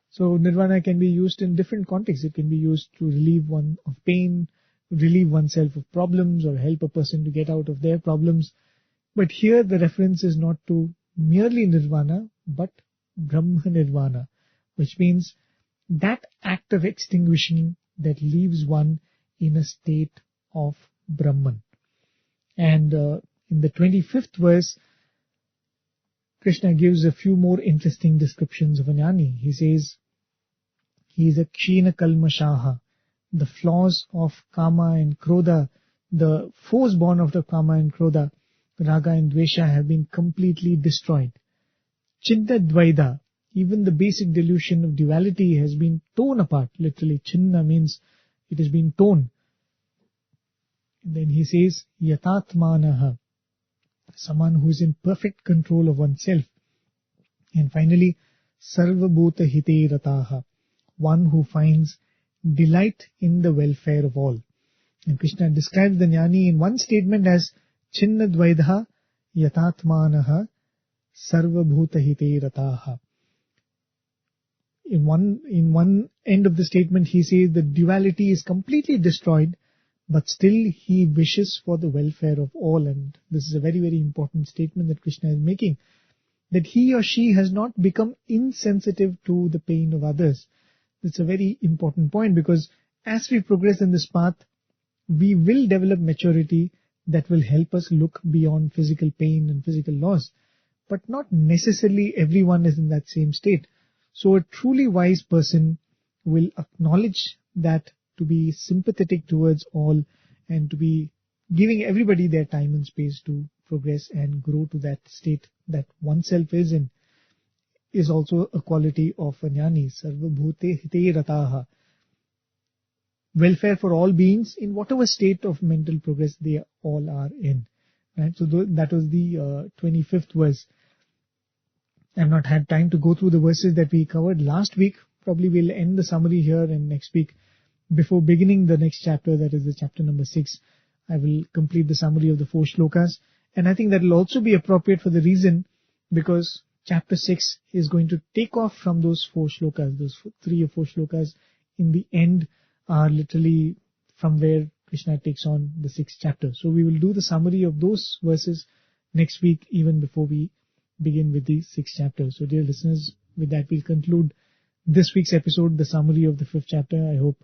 So Nirvana can be used in different contexts. It can be used to relieve one of pain, relieve oneself of problems, or help a person to get out of their problems. But here the reference is not to merely Nirvana, but Brahma Nirvana, which means that act of extinguishing that leaves one in a state of Brahman. And in the 25th verse, Krishna gives a few more interesting descriptions of a jnani. He says, he is a kshina kalmashaha. The flaws of kama and krodha, the foes born out of kama and krodha, raga and dvesha, have been completely destroyed. Chinna dvaida, even the basic delusion of duality has been torn apart. Literally, chinna means it has been torn. And then he says, yatatmanaha, someone who is in perfect control of oneself. And finally, sarvabhuta hite rataha, one who finds delight in the welfare of all. And Krishna describes the jnani in one statement as chinna dvaidha yatatmanaha sarvabhuta hite rataha. In one end of the statement, he says the duality is completely destroyed, but still he wishes for the welfare of all. And this is a very, very important statement that Krishna is making, that he or she has not become insensitive to the pain of others. It's a very important point, because as we progress in this path, we will develop maturity that will help us look beyond physical pain and physical loss. But not necessarily everyone is in that same state. So a truly wise person will acknowledge that, to be sympathetic towards all, and to be giving everybody their time and space to progress and grow to that state that oneself is in, is also a quality of a jnani. Sarvabhute hite rataha. Welfare for all beings in whatever state of mental progress they all are in. Right? So that was the 25th verse. I've not had time to go through the verses that we covered last week. Probably we'll end the summary here, and next week, before beginning the next chapter, that is the chapter number 6, I will complete the summary of the 4 shlokas. And I think that will also be appropriate for the reason because chapter 6 is going to take off from those 4 shlokas. Those 3 or 4 shlokas in the end are literally from where Krishna takes on the 6th chapter. So we will do the summary of those verses next week, even before we begin with the 6th chapter. So dear listeners, with that we'll conclude this week's episode, the summary of the 5th chapter. I hope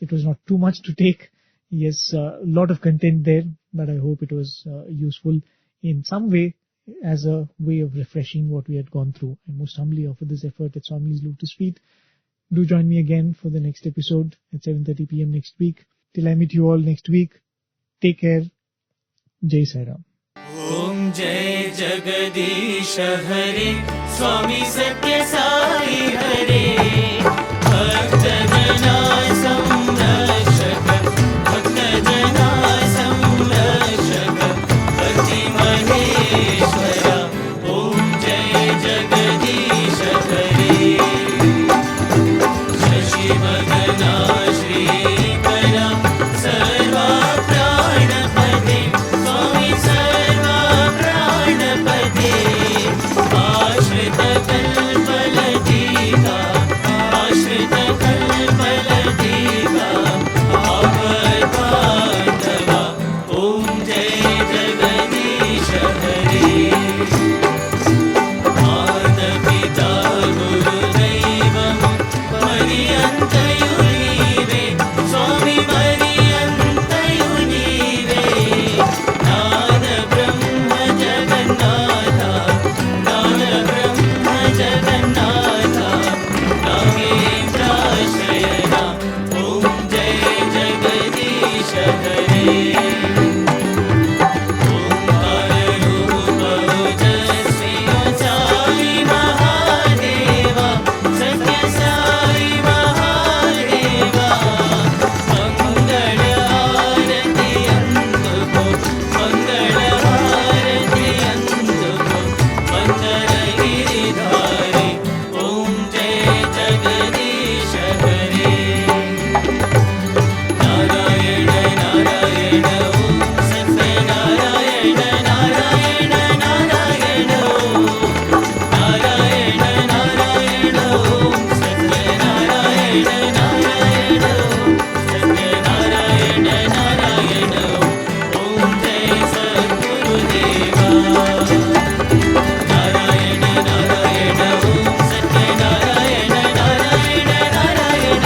it was not too much to take. Yes, a lot of content there, but I hope it was useful in some way as a way of refreshing what we had gone through. I most humbly offer this effort at Swami's Lotus feet. Do join me again for the next episode at 7:30 p.m. next week. Till I meet you all next week, take care. Jai Sai Ram. ॐ जय जगदीश हरे स्वामी सत्य साई हरे भक्त जना संरक्षक भक्त जना संरक्षक भक्ति महेश्वरा ॐ जय जगदीश हरे शशि भगना श्रीकरा सर्वा प्राणपते स्वामी सर्वा प्राणपते आश्रित कल्पलतिका आश्रित कल्पलतिका आपद्बान्धवा ॐ जय जगदीश हरे मातापिता गुरुदैवं पर्यन्तयो नीवे स्वामी पर्यन्तयो नीवे नाद ब्रह्म जगन्नाथ नाद ब्रह्म जगन्नाथ नागेन्द्राश्रयणा ॐ जय जगदीश हरे ओंकाररूप ओजस्वी साई महादेवा सत्य साई महादेवा मंगल आरती अंतको मंगल आरती अंतको मंगल गिरिधारी ॐ जय जगदीश हरे नारायण नारायण ॐ सत्य नारायण नारायण नारायण नारायण नारायण ॐ सत्य नारायण नारायण सत्य नारायण नारायण ॐ जय सद्गुरुदेवा नारायण नारायण ॐ सत्य नारायण नारायण नारायण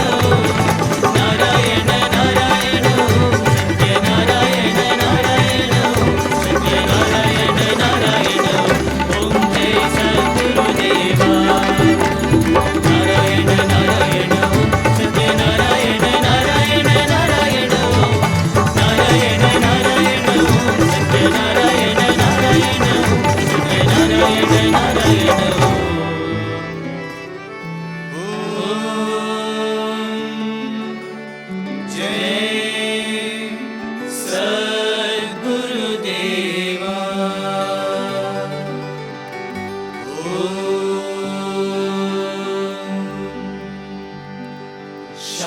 नारायण नारायण सत्य नारायण नारायण सत्य नारायण नारायण ॐ जय सद्गुरुदेवा नारायण नारायण सत्य नारायण नारायण नारायण नारायण नारायण सत्य नारायण नारायण सत्य नारायण नारायण जय सद्गुरुदेवा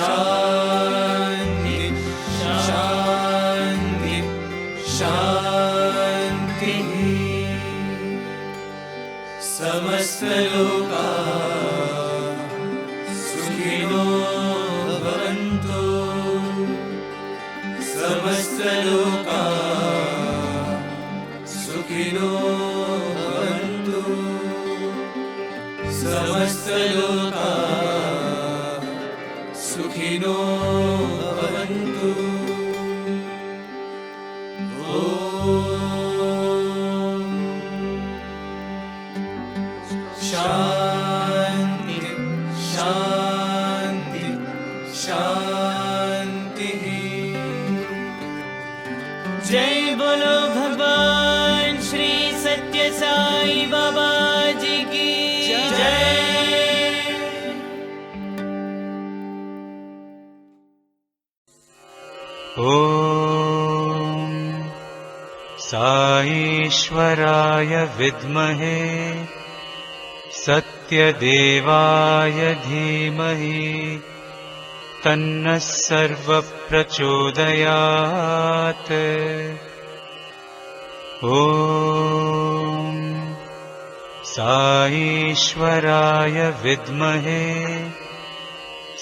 शांति शांति शांति समस्त लोका सुखिनो भवन्तु समस्त लोका सुखिनो भवन्तु समस्त लोका सुखिनो भवन्तु शांति शांति शांति जय बोलो भगवान श्री सत्य साई बाबा जी की जय ॐ साईश्वराय विद्महे सत्यदेवाय धीमहि तन्नः सर्वप्रचोदयात् ॐ साईश्वराय विद्महे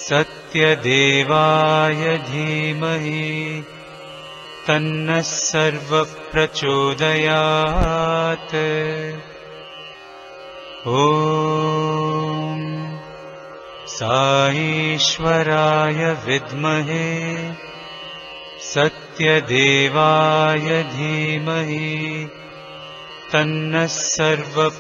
सत्यदेवाय धीमहि तन्नः सर्वप्रचोदयात् ॐ साईश्वराय विद्महे सत्यदेवाय धीमहि तन्नः सर्वप्रचोदयात्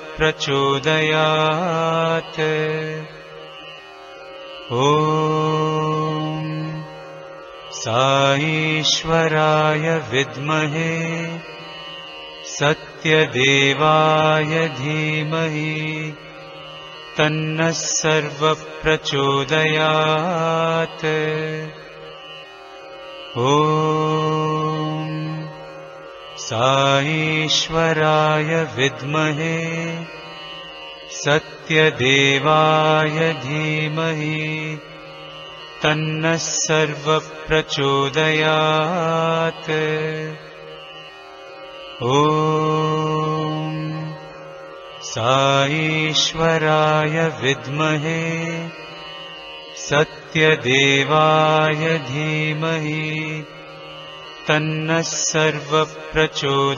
ॐ साईश्वराय विद्महे सत्यदेवाय धीमहि तन्नः सर्वः प्रचोदयात्। ॐ साईश्वराय विद्महे सत्यदेवाय धीमहि तन्नः सर्वः प्रचोदयात्। ॐ साईश्वराय विद्महे सत्यदेवाय धीमहि तन्नः सर्वः प्रचोदयात्।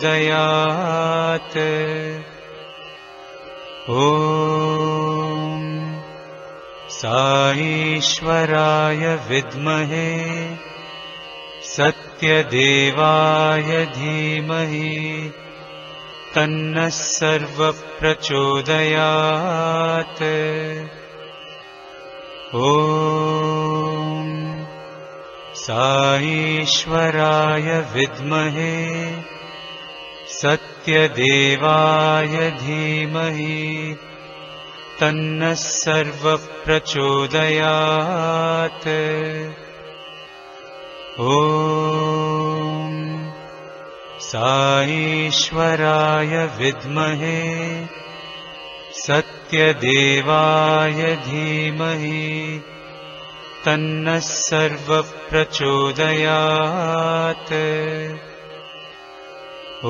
ॐ साईश्वराय विद्महे सत्यदेवाय धीमहि तन्नः सर्वः प्रचोदयात्। ॐ साईश्वराय विद्महे सत्यदेवाय धीमहि तन्नः सर्वः प्रचोदयात्। ॐ साईश्वराय विद्महे सत्यदेवाय धीमहि तन्नः सर्वः प्रचोदयात्। ॐ